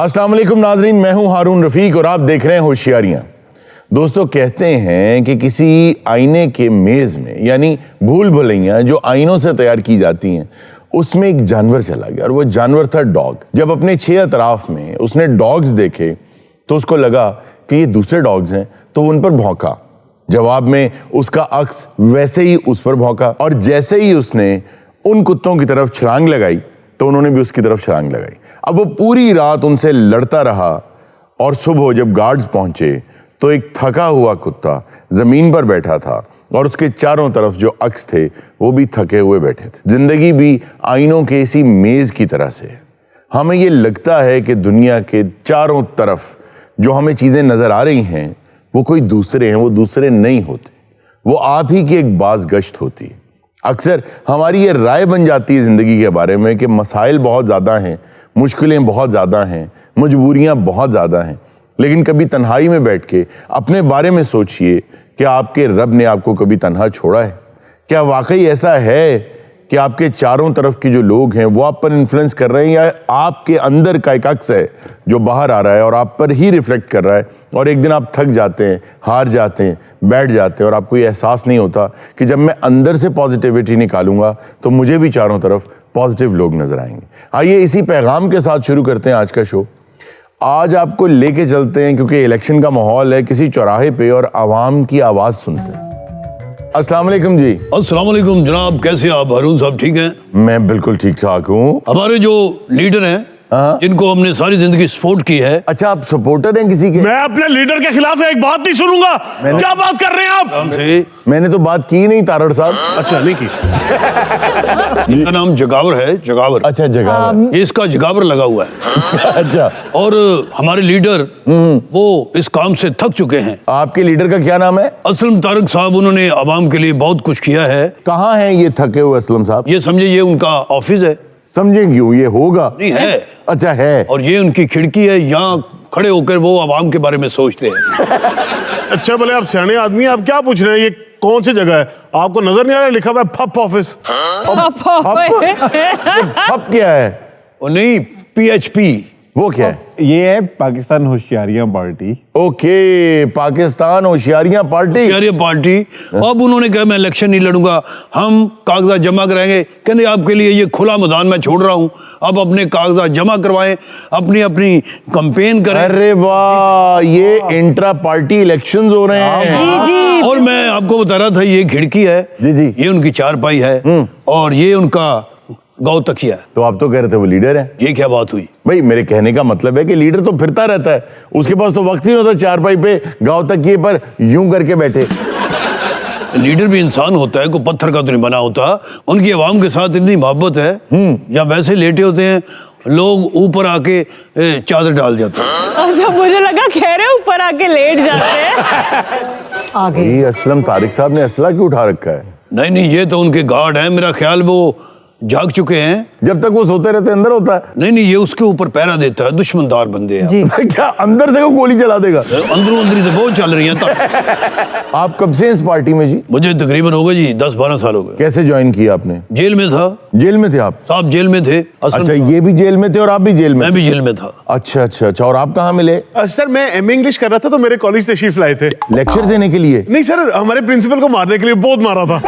अस्सलाम वालेकुम नाजरीन, मैं हूं हारून रफीक और आप देख रहे हैं होशियारियां। दोस्तों, कहते हैं कि किसी आईने के मेज में, यानी भूल भुलैया जो आईनों से तैयार की जाती हैं, उसमें एक जानवर चला गया और वो जानवर था डॉग। जब अपने 6 अतराफ में उसने डॉग्स देखे तो उसको लगा कि ये दूसरे डॉग्स हैं, तो उन पर भौंका। जवाब में उसका अक्स वैसे ही उस पर भौंका और जैसे ही उसने उन कुत्तों की तरफ छलांग लगाई तो उन्होंने भी उसकी तरफ छलांग लगाई। अब वो पूरी रात उनसे लड़ता रहा और सुबह जब गार्ड्स पहुंचे तो एक थका हुआ कुत्ता जमीन पर बैठा था और उसके चारों तरफ जो अक्स थे वो भी थके हुए बैठे थे। जिंदगी भी आईनों के इसी मेज की तरह से है। हमें ये लगता है कि दुनिया के चारों तरफ जो हमें चीजें नजर आ रही हैं वो कोई दूसरे हैं, वो दूसरे नहीं होते, वो आप ही की एक बाज गश्त होती है। अक्सर हमारी ये राय बन जाती है जिंदगी के बारे में कि मसाइल बहुत ज़्यादा हैं, मुश्किलें बहुत ज़्यादा हैं, मजबूरियां बहुत ज़्यादा हैं, लेकिन कभी तन्हाई में बैठ के अपने बारे में सोचिए कि आपके रब ने आपको कभी तन्हा छोड़ा है? क्या वाकई ऐसा है कि आपके चारों तरफ के जो लोग हैं वो आप पर इन्फ्लुएंस कर रहे हैं, या आपके अंदर का एक अक्स है जो बाहर आ रहा है और आप पर ही रिफ्लेक्ट कर रहा है और एक दिन आप थक जाते हैं, हार जाते हैं, बैठ जाते हैं और आपको ये एहसास नहीं होता कि जब मैं अंदर से पॉजिटिविटी निकालूंगा तो मुझे भी चारों तरफ पॉजिटिव लोग नजर आएंगे। आइए इसी पैगाम के साथ शुरू करते हैं आज का शो। आज आपको लेके चलते हैं, क्योंकि इलेक्शन का माहौल है, किसी चौराहे पे और आवाम की आवाज सुनते हैं। अस्सलाम वालेकुम जी। अस्सलाम वालेकुम जनाब, कैसे आप? हारून साहब ठीक हैं? मैं बिल्कुल ठीक ठाक हूँ। हमारे जो लीडर हैं जिनको हमने सारी जिंदगी सपोर्ट की है। अच्छा, आप सपोर्टर हैं किसी के? मैं अपने लीडर के खिलाफ एक बात नहीं सुनूंगा। क्या बात कर रहे हैं आप? हमसे मैंने तो बात की नहीं तारड़ साहब। अच्छा, नहीं की। इनका नाम जगावर है, जगावर। अच्छा, जगावर। इसका जगावर लगा हुआ है। अच्छा, और हमारे लीडर वो इस काम से थक चुके हैं। आपके लीडर का क्या नाम है? असलम तारक साहब। उन्होंने आवाम के लिए बहुत कुछ किया है। कहाँ हैं ये थके हुए असलम साहब? ये समझे ये उनका ऑफिस है। समझे क्यों? ये होगा नहीं है। अच्छा है। और ये उनकी खिड़की है, यहाँ खड़े होकर वो आवाम के बारे में सोचते हैं। अच्छा, भले आप सियाने आदमी हैं, आप क्या पूछ रहे हैं? ये कौन सी जगह है? आपको नजर नहीं आ रहा लिखा हुआ है फप ऑफिस? अब क्या है? और नहीं, PHP वो क्या है? ये है पाकिस्तान होशियारियां पार्टी। ओके, पाकिस्तान होशियारियां पार्टी। होशियारियां पार्टी। अब उन्होंने कहा मैं इलेक्शन नहीं लड़ूंगा, हम कागजात जमा कराएंगे। कहते आपके लिए ये खुला मैदान मैं छोड़ रहा हूं, अब अपने कागजात जमा करवाएं, अपनी अपनी कैंपेन करें। अरे वाह, ये इंट्रा पार्टी इलेक्शंस हो रहे हैं। जी। और मैं आपको बता रहा था ये खिड़की है, जी जी, ये उनकी चारपाई है और ये उनका गाँव तकिया है। तो आप तो कह रहे थे वो लीडर है। ये क्या बात हुई? भाई, मेरे कहने का मतलब है कि लीडर तो फिरता रहता है, उसके पास तो वक्त ही नहीं होता चारपाई पे गांव तकिए पर यूं करके बैठे। लीडर भी इंसान होता है, कोई पत्थर का तो नहीं बना होता। उनकी आवाम के साथ इतनी मोहब्बत है, या वैसे लेटे होते हैं लोग ऊपर आके चादर डाल जाते हैं। अच्छा, मुझे लगा कह रहे ऊपर आके लेट जाते हैं। आगे ये असलम तारिक साहब ने असला क्यों उठा रखा है? नहीं नहीं, ये तो उनके गार्ड हैं। मेरा ख्याल वो जाग चुके हैं। जब तक वो सोते रहते अंदर होता है। नहीं नहीं, ये उसके ऊपर पहरा देता है। दुश्मनदार बंदे हैं। जी। क्या अंदर से वो गोली चला देगा? अंदरों अंदरी से बहुत चल रही है तब। आप कब से इस पार्टी में जी? मुझे तकरीबन हो गए जी 10-12 साल हो गए। कैसे ज्वाइन किया आपने? जेल में था। जेल में थे आप? साहब जेल में थे। अच्छा, ये भी जेल में थे और आप भी जेल में? मैं भी जेल में था। अच्छा अच्छा अच्छा। और आप कहाँ मिले? सर, मैं MA इंग्लिश कर रहा था तो मेरे कॉलेज तशरीफ लाए थे। लेक्चर देने के लिए? नहीं सर, हमारे प्रिंसिपल को मारने के लिए बहुत मारा था।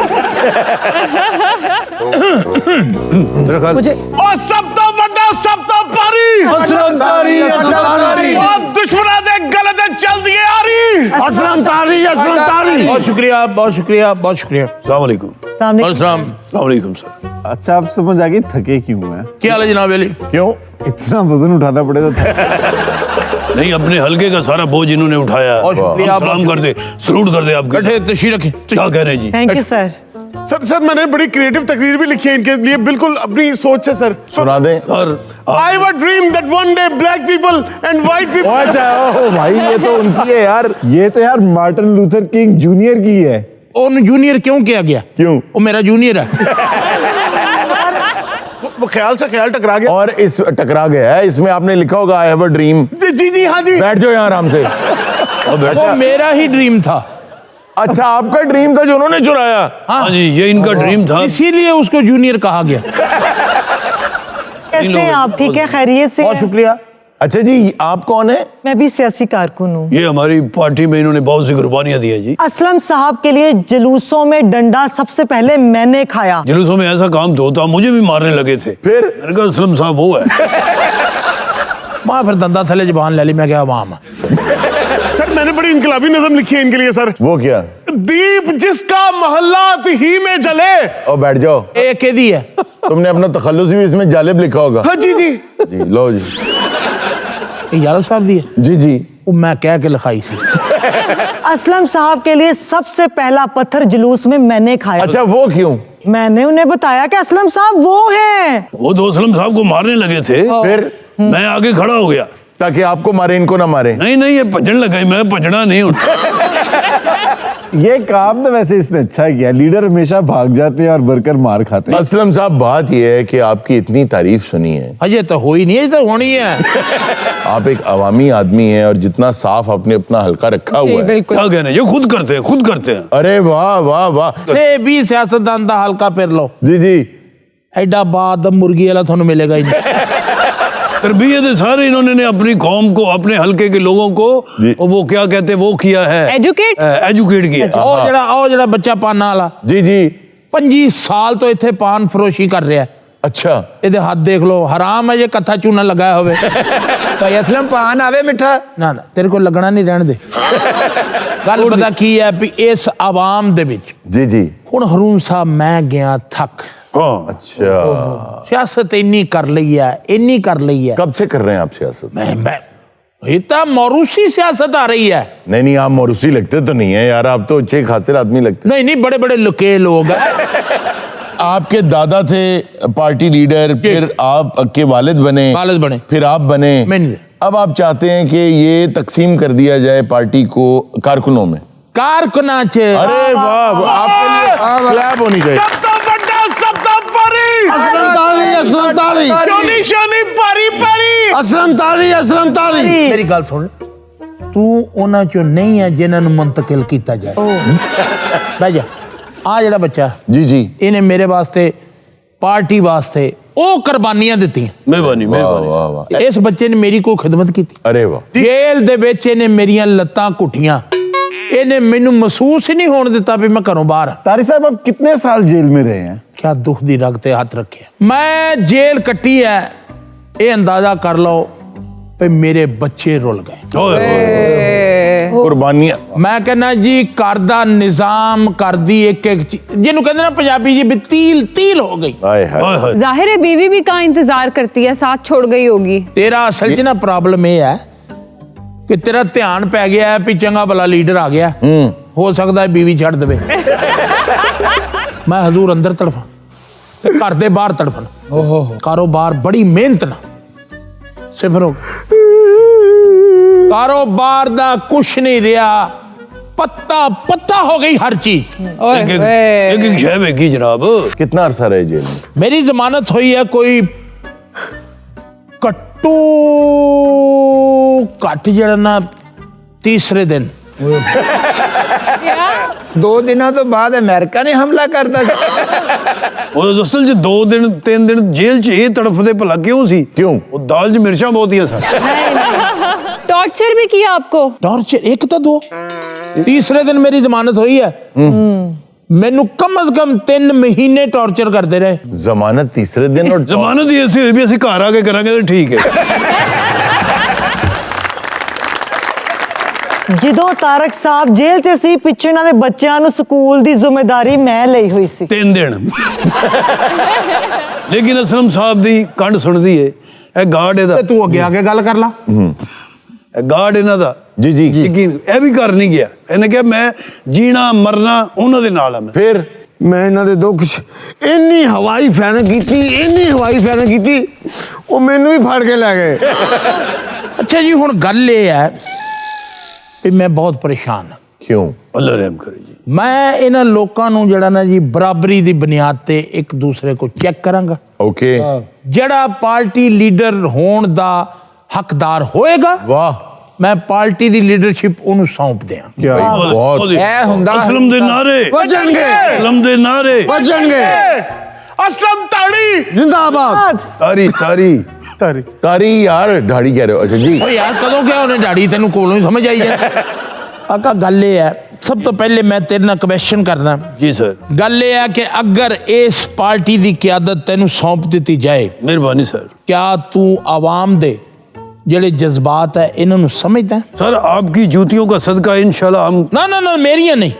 मुझे और सब तो बड़ा, सब तो पारी। असलम तारी, असलम तारी। और दुश्मना दे गले दे चल दिए यारी। असलम तारी, असलम तारी। बहुत शुक्रिया, बहुत शुक्रिया, बहुत शुक्रिया। अस्सलाम वालेकुम। सामने अस्सलाम वालेकुम सर। अच्छा, आप समझ आ गई थके क्यों हैं? क्या हाल है जनाब अली? क्यों? इतना वजन उठाना पड़ेगा नहीं, अपने हल्के का सारा बोझ इन्होंने उठाया। बहुत शुक्रिया, हम सलाम बहुत कर दे, सलूट कर दे आपके। बैठे, तशरीफ रखें। क्या कह रहे हैं जी? Thank you sir. सर, मैंने बड़ी क्रिएटिव तकरीर भी लिखी है इनके लिए, बिल्कुल अपनी सोच से सर। सुना दें। Sir I have a dream that one day black people and white people। अच्छा, ओ भाई, ये तो उनकी है यार। ये तो यार मार्टिन लूथर किंग जूनियर की है। उन जूनियर क्यों किया गया? क्यों? वो मेरा जूनियर है। वो ख्याल से ख्याल टकरा गया। और इस टकरा गया है, इसमें आपने लिखा होगा आई हैव अ ड्रीम। जी जी, हाँ जी। बैठ जाओ यहाँ आराम से। वो मेरा ही ड्रीम था। अच्छा, आपका ड्रीम था जो उन्होंने चुराया? हाँ जी, ये इनका ड्रीम था। इसीलिए उसको जूनियर कहा गया। कैसे हैं आप? ठीक है, खैरियत से? बहुत शुक्रिया। अच्छा जी, आप कौन है? मैं भी सियासी कारकुन हूँ। ये हमारी पार्टी में इन्होंने बहुत सी कुर्बानियां दी है जी। असलम साहब के लिए जुलूसों में डंडा सबसे पहले मैंने खाया। जुलूसों में ऐसा काम तो होता, मुझे भी मारने लगे थे। फिर? मैंने कहा असलम साहब वो है। मैं फिर दंदा थले जबान ले ली, मैं क्या अवाम सर मैंने बड़ी इनकलाबी नज़म लिखी है इनके लिए सर। वो क्या? दीप जिसका महल्लात ही में जले। और बैठ जाओ। एक केदी है। तुमने अपना तखल्लुस भी इसमें जालिब लिखा होगा। हाँ जी जी। जी लो जी। यादव साहब दी है। जी जी। वो मैं कह के लिखाई सी। असलम साहब के लिए सबसे पहला पत्थर जुलूस में मैंने खाया। अच्छा वो क्यों? मैंने उन्हें बताया कि असलम साहब वो हैं। वो तो असलम साहब को मारने लगे थे, फिर? मैं आगे खड़ा हो गया ताकि आपको मारे, इनको ना मारे। नहीं नहीं, ये भजन लगा, मैं भजना नहीं हूं। ये काम तो वैसे इसने अच्छा किया। लीडर हमेशा भाग जाते हैं और वर्कर मार खाते हैं। असलम साहब, बात यह है कि आपकी इतनी तारीफ सुनी है, अजय तो हुई नहीं है, तो होनी है। आप एक अवामी आदमी हैं और जितना साफ आपने अपना हल्का रखा हुआ है। बिल्कुल। क्या कहना, ये खुद करते हैं, खुद करते हैं। अरे वाह वाह वाह। से भी सियासतदान दा हल्का फिर लो, जी जी। एडा बाद मुर्गी वाला थानू मिलेगा ही नहीं। तरबियत सारे इन्होंने ने अपनी कौम को, अपने हल्के के लोगों को, जी। और वो क्या कहते हैं, वो किया है, एजुकेट। एजुकेट किया। ਉਹ ਜਿਹੜਾ ਬੱਚਾ ਪਾਨਾ ਵਾਲਾ जी जी। 25 ਸਾਲ ਤੋਂ ਇੱਥੇ ਪਾਨ ਫਰੋਸ਼ੀ ਕਰ ਰਿਹਾ। अच्छा। ਇਹਦੇ ਹੱਥ ਦੇਖ ਲਓ, ਹਰਾਮ ਹੈ ਜੇ ਕੱਥਾ ਚੂਨਾ ਲਗਾਇਆ ਹੋਵੇ। ਭਾਈ ਅਸਲਮ ਪਾਨ ਆਵੇ ਮਿੱਠਾ। ਨਾ ਨਾ ਤੇਰੇ ਕੋਲ ਲੱਗਣਾ ਨਹੀਂ, ਰਹਿਣ ਦੇ। ਗੱਲ ਪਤਾ ਕੀ ਹੈ ਵੀ ਇਸ ਆਵਾਮ ਦੇ ਵਿੱਚ जी जी। ਹੁਣ ਹਰੂਨ ਸਾਹਿਬ ਮੈਂ ਗਿਆ ਥੱਕ। हाँ। अच्छा, ਸਿਆਸਤ ਇੰਨੀ ਕਰ ਲਈ ਹੈ, ਇੰਨੀ ਕਰ ਲਈ ਹੈ। कब से कर रहे हैं आप सियासत? मैं ये तो मौरूसी सियासत आ रही है। नहीं नहीं, आप मोरूसी लगते तो नहीं है यार, आप तो अच्छे खातिर आदमी लगते। नहीं नहीं, बड़े बड़े लुके लोग हैं। आपके दादा थे पार्टी लीडर, फिर आपके वालिद बने, वालिद बने, फिर आप बने। मैंने अब आप चाहते हैं कि ये तकसीम कर दिया जाए पार्टी को कारकुनों में। कारकुना च। अरे वाह वाह, आपके लिए क्लैप होनी चाहिए। सब तो बड़ा, सब तो परी। असलम ताली, असलम ताली, शोनी शोनी परी परी। असलम ताली, असलम ताली। मेरी गल सुन, तू उन्हां चों नहीं है जिन्हां नूं मुंतकिल कीता जाए। बह जा। आ जेड़ा बच्चा, जी जी। इन्हें मेरे वास्ते, पार्टी वास्ते ਉਹ ਕੁਰਬਾਨੀਆਂ ਦਿੱਤੀਆਂ। मेहरबानी वाह मेहरबानी। वाह वाह। ਇਸ ਬੱਚੇ ਨੇ ਮੇਰੀ ਕੋਈ ਖਿਦਮਤ ਕੀਤੀ। अरे वाह। ਜੇਲ੍ਹ ਦੇ ਵਿੱਚ ਇਹਨੇ ਮੇਰੀਆਂ ਲੱਤਾਂ ਘੁੱਟੀਆਂ। ਇਹਨੇ ਮੈਨੂੰ ਮਹਿਸੂਸ ਹੀ ਨਹੀਂ ਹੋਣ ਦਿੱਤਾ ਵੀ ਮੈਂ ਘਰੋਂ ਬਾਹਰ ਆ। तारिक साहब, आप कितने साल जेल में रहे हैं? ਕਿਆ ਦੁੱਖ ਦੀ ਰਗ ਤੇ ਹੱਥ ਰੱਖਿਆ। ਮੈਂ ਜੇਲ੍ਹ ਕੱਟੀ ਹੈ, ਇਹ ਅੰਦਾਜ਼ਾ ਕਰ ਲਓ ਵੀ ਮੇਰੇ ਬੱਚੇ ਰੁਲ ਗਏ। ओए, ओए। कुर्बानियां। ਮੈਂ ਕਹਿੰਦਾ ਜੀ, ਘਰ ਦਾ ਨਿਜ਼ਾਮ, ਘਰ ਦੀ ਇੱਕ ਇੱਕ ਚੀਜ਼, ਜਿਹਨੂੰ ਕਹਿੰਦੇ ਨਾ ਪੰਜਾਬੀ ਜੀ, ਵੀ ਤੀਲ ਤੀਲ ਹੋ ਗਈ। हाय हाय। ओए, ओए। जाहिर है बीवी भी कहाँ इंतजार करती है, साथ छोड़ गई होगी। ਤੇਰਾ ਅਸਲ 'ਚ ਨਾ ਪ੍ਰੋਬਲਮ ਇਹ ਹੈ ਕਿ ਤੇਰਾ ਧਿਆਨ ਪੈ ਗਿਆ ਹੈ ਵੀ ਚੰਗਾ ਭਲਾ ਲੀਡਰ ਆ ਗਿਆ, ਹੋ ਸਕਦਾ ਹੈ ਬੀਵੀ ਛੱਡ ਦੇਵੇ। ਮੈਂ ਹਜ਼ੂਰ ਅੰਦਰ ਤੜਫਾਂ ਤੇ ਘਰ ਦੇ ਬਾਹਰ ਤੜਫਣ। ਓਹੋ, ਕਾਰੋਬਾਰ ਬੜੀ ਮਿਹਨਤ ਨਾਲ ਸਿਫਰ ਹੋ ਗਿਆ। ਕਾਰੋਬਾਰ ਦਾ ਕੁਛ ਨਹੀਂ ਰਿਹਾ, पत्ता पत्ता हो गई हर चीज। एक शह वेगी जनाब। कितना अरसा रहे जेल में? मेरी जमानत हुई है कोई कट्टू घट जरा ना तीसरे दिन। 2 दिनों तो बाद अमेरिका ने हमला कर दिया। ਉਹ ਅਸਲ 'ਚ 2 ਦਿਨ 3 ਦਿਨ ਜੇਲ੍ਹ 'ਚ ਇਹ ਤੜਫਦੇ ਭਲਾ ਕਿਉਂ ਸੀ? क्यों? ਉਹ ਦਾਲ 'ਚ ਮਿਰਚਾਂ ਬਹੁਤੀਆਂ ਸਨ। टॉर्चर भी किया आपको? टॉर्चर एक तो 2, तीसरे दिन मेरी जमानत हुई है। मैनू कम से कम 3 महीने टॉर्चर करते रहे। जमानत तीसरे दिन और ਜ਼ਮਾਨਤ ਹੀ ਐਸੀ ਹੋਈ ਵੀ ਅਸੀਂ ਘਰ ਆ ਕੇ ਕਰਾਂਗੇ ਤਾਂ ਠੀਕ ਹੈ। ਜਦੋਂ ਤਾਰਕ ਸਾਹਿਬ ਜੇਲ੍ਹ ਤੇ ਸੀ, ਪਿੱਛੇ ਇਹਨਾਂ ਦੇ ਬੱਚਿਆਂ ਨੂੰ ਸਕੂਲ ਦੀ ਜ਼ਿੰਮੇਵਾਰੀ ਮੈਂ ਲਈ ਹੋਈ ਸੀ। 3 ਦਿਨ। ਲੇਕਿਨ ਅਸਲਮ ਸਾਹਿਬ ਦੀ ਕੰਡ ਸੁਣਦੀ ਏ ਇਹ ਗਾਰਡ ਇਹਦਾ। तू अगे आगे गल कर ला। ਇਹ ਗਾਰਡ ਇਹਨਾਂ ਦਾ जी जी। ਲੇਕਿਨ ਇਹ ਵੀ ਕਰ ਨਹੀਂ ਗਿਆ। ਇਹਨੇ ਕਿਹਾ ਮੈਂ ਜੀਣਾ ਮਰਨਾ ਉਹਨਾਂ ਦੇ ਨਾਲ ਆ। ਮੈਂ फिर ਮੈਂ ਇਹਨਾਂ ਦੇ ਦੁੱਖ 'ਚ ਇੰਨੀ ਹਵਾਈ ਫੈਨ ਕੀਤੀ, ਇੰਨੀ ਹਵਾਈ ਫੈਨ ਕੀਤੀ, ਉਹ ਮੈਨੂੰ ਵੀ ਫੜ ਕੇ ਲੈ ਗਏ। अच्छा जी, हुण गल ये है कि मैं बहुत परेशान हाँ। क्यों? ਅੱਲਾ ਰਹਿਮ ਕਰੇ ਜੀ। मैं इन्हां लोकां नूं जिहड़ा ना जी बराबरी दी बुनियाद ते एक दूसरे को चेक करांगा। ओके। जिहड़ा पार्टी लीडर होण दा हकदार होएगा, वाह, मैं पार्टी दी लीडरशिप ਉਹਨੂੰ ਸੌਂਪ ਦਿਆਂ। क्या बहुत। ਇਹ ਹੁੰਦਾ ਅਸਲਮ ਦੇ ਨਾਰੇ ਵੱਜਣਗੇ, ਅਸਲਮ ਦੇ ਨਾਰੇ। ਵੱਜਣਗੇ। असलम ताड़ी जिंदाबाद। ਤਾਰੀ ਤਾਰੀ तारी तारी यार दाढ़ी कह रहे हो, अच्छा जी। ਓ ਯਾਰ ਕਦੋਂ ਕਿਹਾ ਉਹਨੇ ਦਾੜੀ, ਤੈਨੂੰ ਕੋਲੋਂ ਹੀ ਸਮਝ ਆਈ ਹੈ। ਕਾਕਾ ਗੱਲ ਇਹ ਹੈ, ਸਭ ਤੋਂ ਪਹਿਲੇ ਮੈਂ ਤੇਰੇ ਨਾਲ ਕੁਐਸਚਨ ਕਰਦਾ जी सर, ਗੱਲ ਇਹ ਹੈ ਕਿ ਅਗਰ ਇਸ ਪਾਰਟੀ ਦੀ ਕਿਆਦਤ ਤੈਨੂੰ ਸੌਂਪ ਦਿੱਤੀ ਜਾਏ, मेहरबानी सर। ਕਿਆ ਤੂੰ ਆਵਾਮ ਦੇ ਜਿਹੜੇ ਜਜ਼ਬਾਤ ਹੈ ਇਹਨਾਂ ਨੂੰ ਸਮਝਦਾ ਹੈ? सर आपकी जूतियों का सदका इंशाल्लाह हम, ਨਾ ਨਾ ਨਾ ਮੇਰੀਆਂ ਨਹੀਂ।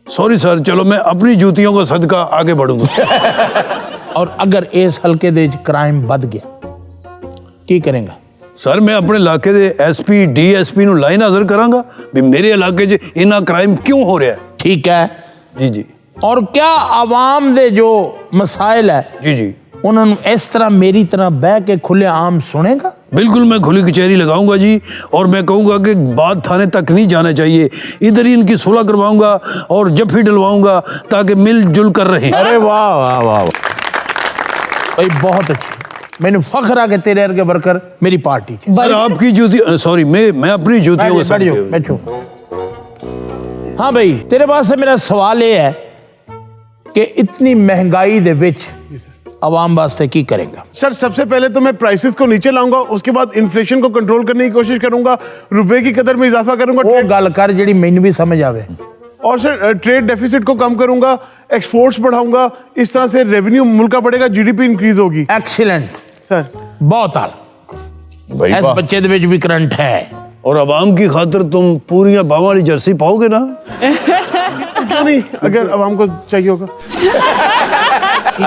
सॉरी सर, चलो मैं अपनी जूतियों का सदका आगे बढ़ूंगा। ਔਰ ਅਗਰ ਇਸ ਹਲਕੇ ਦੇ ਵਿੱਚ ਕ੍ਰਾਈਮ ਵੱਧ ਗਿਆ ਕੀ ਕਰੇਗਾ? सर मैं अपने इलाके ਦੇ SP DSP ਨੂੰ ਲਾਈਨ ਹਾਜ਼ਰ ਕਰਾਂਗਾ ਵੀ ਮੇਰੇ ਇਲਾਕੇ 'ਚ ਇੰਨਾ ਕ੍ਰਾਈਮ ਕਿਉਂ ਹੋ ਰਿਹਾ ਹੈ। ਠੀਕ ਹੈ ਜੀ ਜੀ ਔਰ ਕਿਆ ਆਵਾਮ ਦੇ ਜੋ ਮਸਾਇਲ ਹੈ जी जी, ਉਹਨਾਂ ਨੂੰ ਇਸ ਤਰ੍ਹਾਂ ਮੇਰੀ ਤਰ੍ਹਾਂ ਬਹਿ ਕੇ ਖੁੱਲ੍ਹੇਆਮ सुनेगा? बिल्कुल मैं खुली कचहरी लगाऊंगा जी, और मैं कहूंगा कि बात थाने तक नहीं जाना चाहिए, इधर ही इनकी सुलह करवाऊंगा और जफ्फी डलवाऊंगा ताकि मिलजुल कर रहे। अरे वाह वाह वाह, भाई बहुत अच्छी, मैंने फख्र आ कि तेरे वर्गे वर्कर मेरी पार्टी च। सर आपकी जूती, सॉरी मैं अपनी जूतियों को बैठ जाओ, सदके, बैठो। हाँ भाई, तेरे पास मेरा सवाल ये है कि इतनी महंगाई दे विच आवाम वास्ते की करेगा? सर सबसे पहले तो मैं प्राइसेस को नीचे लाऊंगा, उसके बाद इन्फ्लेशन को कंट्रोल करने की कोशिश करूंगा, रुपए की कदर में इजाफा करूंगा, वो गल कर जिहड़ी मैनूं भी समझ आवे। और सर ट्रेड डेफिसिट को कम करूंगा, एक्सपोर्ट्स बढ़ाऊंगा, इस तरह से रेवेन्यू मुल्क का बढ़ेगा, जीडीपी इंक्रीज होगी। एक्सीलेंट, सर बहुत आला। भाई इस वाह। बच्चे दे विच भी करंट है। और आवाम की खातिर तुम पूरी बाहों वाली जर्सी पाओगे ना? क्यों नहीं, अगर आवाम को चाहिए होगा।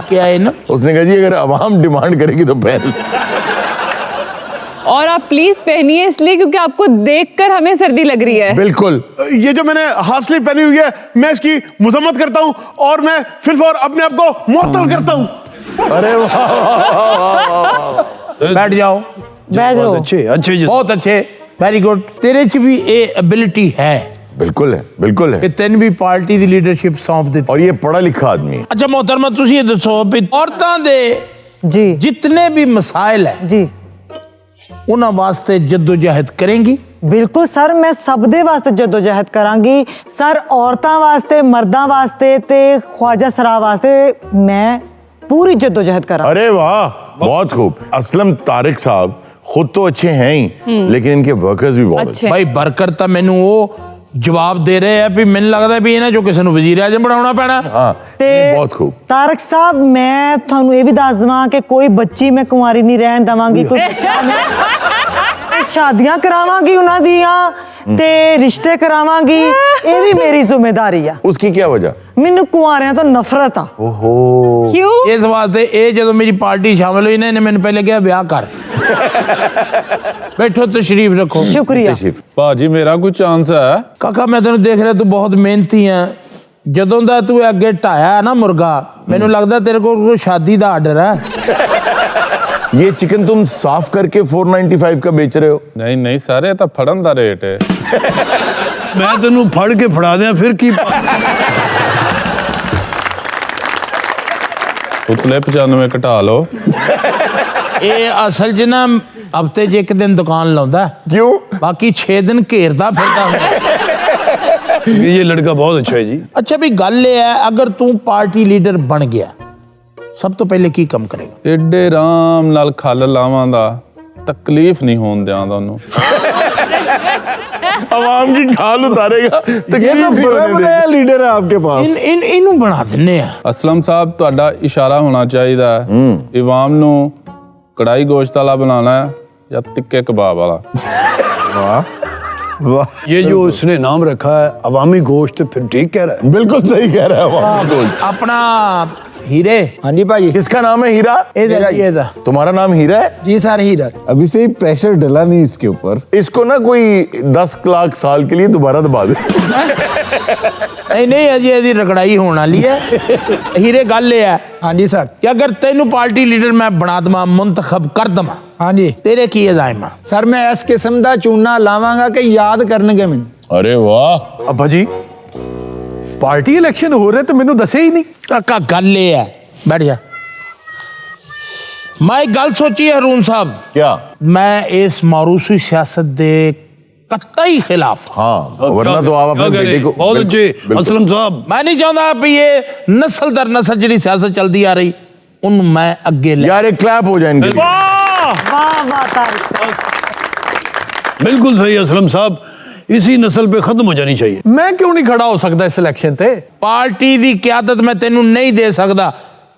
क्या है ना, उसने कहा जी अगर आवाम डिमांड करेगी तो पहले। और आप प्लीज पहनिए इसलिए क्योंकि आपको देखकर हमें सर्दी लग रही है। बिल्कुल। ये जो मैंने हाफ स्लीव पहनी हुई है, मैं इसकी मजम्मत करता हूँ और मैं फिर और अपने आप को मुअत्तल करता हूँ। अरे वाह वाह वाह, बैठ जाओ। बैठ बहुत जाओ। अच्छे अच्छे जी। बहुत अच्छे, वेरी गुड। तेरे च भी ये एबिलिटी है बिल्कुल है, बिल्कुल कि है। तेन भी पार्टी दी लीडरशिप सौंप दी। और ये पढ़ा लिखा आदमी है। अच्छा मोहतरमा, तुसी ये दसो भी औरतां दे जी जितने भी मसाइल है जी उन्हां वास्ते जद्दोजहद करेंगी? ਬਿਲਕੁਲ ਸਰ, ਮੈਂ ਸਭ ਦੇ ਵਾਸਤੇ ਜਦੋਜਹਿਦ ਕਰਾਂਗੀ ਸਰ, ਔਰਤਾਂ ਵਾਸਤੇ, ਮਰਦਾਂ ਵਾਸਤੇ ਤੇ ख्वाजा सरा वास्ते मैं पूरी जद्दोजहद करा। अरे वाह, बहुत खूब। असलम तारिक साहब खुद तो अच्छे हैं ही, लेकिन इनके वर्कर्स भी बहुत अच्छे। भाई बरकर ਤਾਂ ਮੈਨੂੰ ਉਹ ਜਵਾਬ ਦੇ ਰਹੇ ਆ ਵੀ ਮੈਨੂੰ ਲੱਗਦਾ ਵੀ ਇਹਨਾਂ ਚੋਂ ਕਿਸੇ ਨੂੰ ਵਜ਼ੀਰ ਆਜ਼ਮ ਬਣਾਉਣਾ ਪੈਣਾ। हाँ, ਤੇ बहुत खूब। ਤਾਰਕ ਸਾਹਿਬ, ਮੈਂ ਤੁਹਾਨੂੰ ਇਹ ਵੀ ਦੱਸ ਦਵਾਂ ਕਿ ਕੋਈ ਬੱਚੀ ਮੈਂ ਕੁंवारी ਨਹੀਂ ਰਹਿਣ ਦਵਾਂਗੀ, ਕੋਈ ਸ਼ਾਦੀਆਂ ਕਰਾਵਾਂਗੀ ਉਹਨਾਂ ਦੀਆਂ ਤੇ ਰਿਸ਼ਤੇ ਕਰਾਵਾਂਗੀ, ਇਹ ਵੀ ਮੇਰੀ ਜ਼ਿੰਮੇਵਾਰੀ ਆ। उसकी क्या वजह? ਮੈਨੂੰ ਕੁंवाਰਿਆਂ ਤੋਂ ਨਫ਼ਰਤ ਆ। ओहो, क्यों? ਇਸ ਵਾਸਤੇ ਇਹ ਜਦੋਂ ਮੇਰੀ ਪਾਰਟੀ ਸ਼ਾਮਲ ਹੋਈ ਨਾ, ਇਹਨੇ ਮੈਨੂੰ ਪਹਿਲੇ ਕਿਹਾ ਵਿਆਹ ਕਰ। ਬੈਠੋ ਤਸ਼ਰੀਫ ਰੱਖੋ। ਸ਼ੁਕਰੀਆ। ਭਾਜੀ ਮੇਰਾ ਕੋਈ ਚਾਂਸ ਹੈ? ਕਾਕਾ ਮੈਂ ਤੈਨੂੰ ਦੇਖ ਰਿਹਾ, ਤੂੰ ਬਹੁਤ ਮਿਹਨਤੀ ਆ। ਜਦੋਂ ਦਾ ਤੂੰ ਅੱਗੇ ਢਾਇਆ ਨਾ ਮੁਰਗਾ, ਮੈਨੂੰ ਲੱਗਦਾ ਤੇਰੇ ਕੋਲ ਕੋਈ ਸ਼ਾਦੀ ਦਾ ਆਰਡਰ ਹੈ। ये चिकन तुम साफ करके 495 का बेच रहे हो? ਨਹੀਂ ਨਹੀਂ ਸਰ, ਇਹ ਤਾਂ ਫੜਨ ਦਾ ਰੇਟ ਹੈ। मैं तेनू फड़ के फड़ा दिया फिर की। ਉਤਲੇ 95 ਘਟਾ ਲਓ। ਇਹ ਅਸਲ 'ਚ ਨਾ ਹਫਤੇ 'ਚ ਇੱਕ ਦਿਨ ਦੁਕਾਨ ਲਾਉਂਦਾ, क्यों? ਬਾਕੀ 6 ਦਿਨ ਘੇਰਦਾ ਫਿਰਦਾ ਹੁੰਦਾ। ये लड़का बहुत अच्छा है जी। ਅੱਛਾ ਵੀ ਗੱਲ ਇਹ ਹੈ, ਅਗਰ ਤੂੰ ਪਾਰਟੀ ਲੀਡਰ ਬਣ ਗਿਆ, ਸਭ ਤੋਂ ਪਹਿਲੇ ਕੀ ਕੰਮ ਕਰੇਗਾ? ਏਡੇ ਆਰਾਮ ਨਾਲ ਖੱਲ ਲਾਵਾਂ ਦਾ, ਤਕਲੀਫ ਨਹੀਂ ਹੋਣ ਦਿਆਂਦਾ ਉਹਨੂੰ। आवाम की खाल उतारेगा, तकलीफ नहीं होने देगा। लीडर है आपके पास। ਇਹਨੂੰ ਬਣਾ ਦਿੰਨੇ ਆ। ਅਸਲਮ ਸਾਹਿਬ ਤੁਹਾਡਾ ਇਸ਼ਾਰਾ ਹੋਣਾ ਚਾਹੀਦਾ ਹੈ। ਇਵਾਮ ਨੂੰ ਕੜਾਈ ਗੋਸ਼ਤ ਵਾਲਾ ਬਣਾਉਣਾ ਹੈ ਜਾਂ ਤਿੱਕੇ ਕਬਾਬ ਵਾਲਾ? वाह, ये जो उसने नाम रखा है अवामी गोश्त, फिर ठीक कह रहा है। बिल्कुल सही कह रहा है आवाम को। ਆਪਣਾ हीरे, हाँ जी भाई। किसका नाम है हीरा? ਇਹਦਾ तुम्हारा नाम हीरा है? जी सर हीरा। अभी से ही प्रेशर डला नहीं इसके ऊपर। इसको ना कोई 10 लाख साल के लिए दोबारा दबा दे। ਨਹੀਂ ਨਹੀਂ, ਅਜੇ ਇਹਦੀ ਰਗੜਾਈ ਹੋਣ ਵਾਲੀ ਹੈ। ਹੀਰੇ ਗੱਲ ਇਹ ਹੈ हाँ जी सर। ਕਿ ਅਗਰ ਤੈਨੂੰ ਪਾਰਟੀ ਲੀਡਰ ਮੈਂ ਬਣਾ ਦਵਾਂ, ਮੁੰਤਖਬ ਕਰ ਦਵਾਂ, हाँ जी ਤੇਰੇ ਕੀ ਅਜ਼ਾਇਮ ਆ? सर, मैं इस किस्म का चूना लावांगा कि याद करनगे मैनू। अरे वाह। अब्बा जी पार्टी इलेक्शन हो रहे तो मैनू दसे ही नहीं। ਕਾਕਾ ਗੱਲ ਇਹ ਹੈ, ਬੈਠ ਜਾ। ਮੈਂ ਇੱਕ ਗੱਲ ਸੋਚੀ ਹੈ ਹरून ਸਾਹਿਬ, क्या? ਮੈਂ ਇਸ ਮਾਰੂਸੀ ਸਿਆਸਤ ਦੇ कतई खिलाफ। हाँ, वरना तो आप अपने बेटे को। बहुत अच्छे बिल्कुल। असलम साहब। मैं नहीं चाहता भी ये नस्ल दर नस्ल जी सियासत चलती आ रही, उन मैं अगे ले। यार एक क्लैप हो जाए इनके लिए। वाह वाह तारिक। बिल्कुल सही असलम साहब, इसी नस्ल पे खत्म हो जानी चाहिए। मैं क्यों नहीं खड़ा हो सकता इस इलेक्शन ते? पार्टी दी क्यादत मैं तेनू नहीं दे सकदा।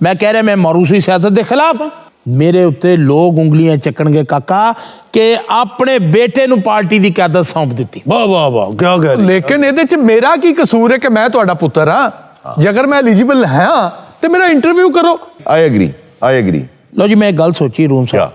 मैं कह रहा मैं मारूसी सियासत के खिलाफ हाँ। मेरे उत्ते लोग उंगलियां चकणगे काका कि अपने बेटे नू पार्टी दी क्यादत सौंप दी। वाह वाह वाह, क्या कह रहे? लेकिन ਇਹਦੇ ਚ ਮੇਰਾ ਕੀ ਕਸੂਰ ਹੈ ਕਿ ਮੈਂ ਤੁਹਾਡਾ ਪੁੱਤਰ ਹਾਂ? ਜੇਕਰ ਮੈਂ ਐਲੀਜੀਬਲ ਹਾਂ ਤੇ ਮੇਰਾ ਇੰਟਰਵਿਊ ਕਰੋ। I agree. लो जी मैं एक गल सोची रूम क्या? साहब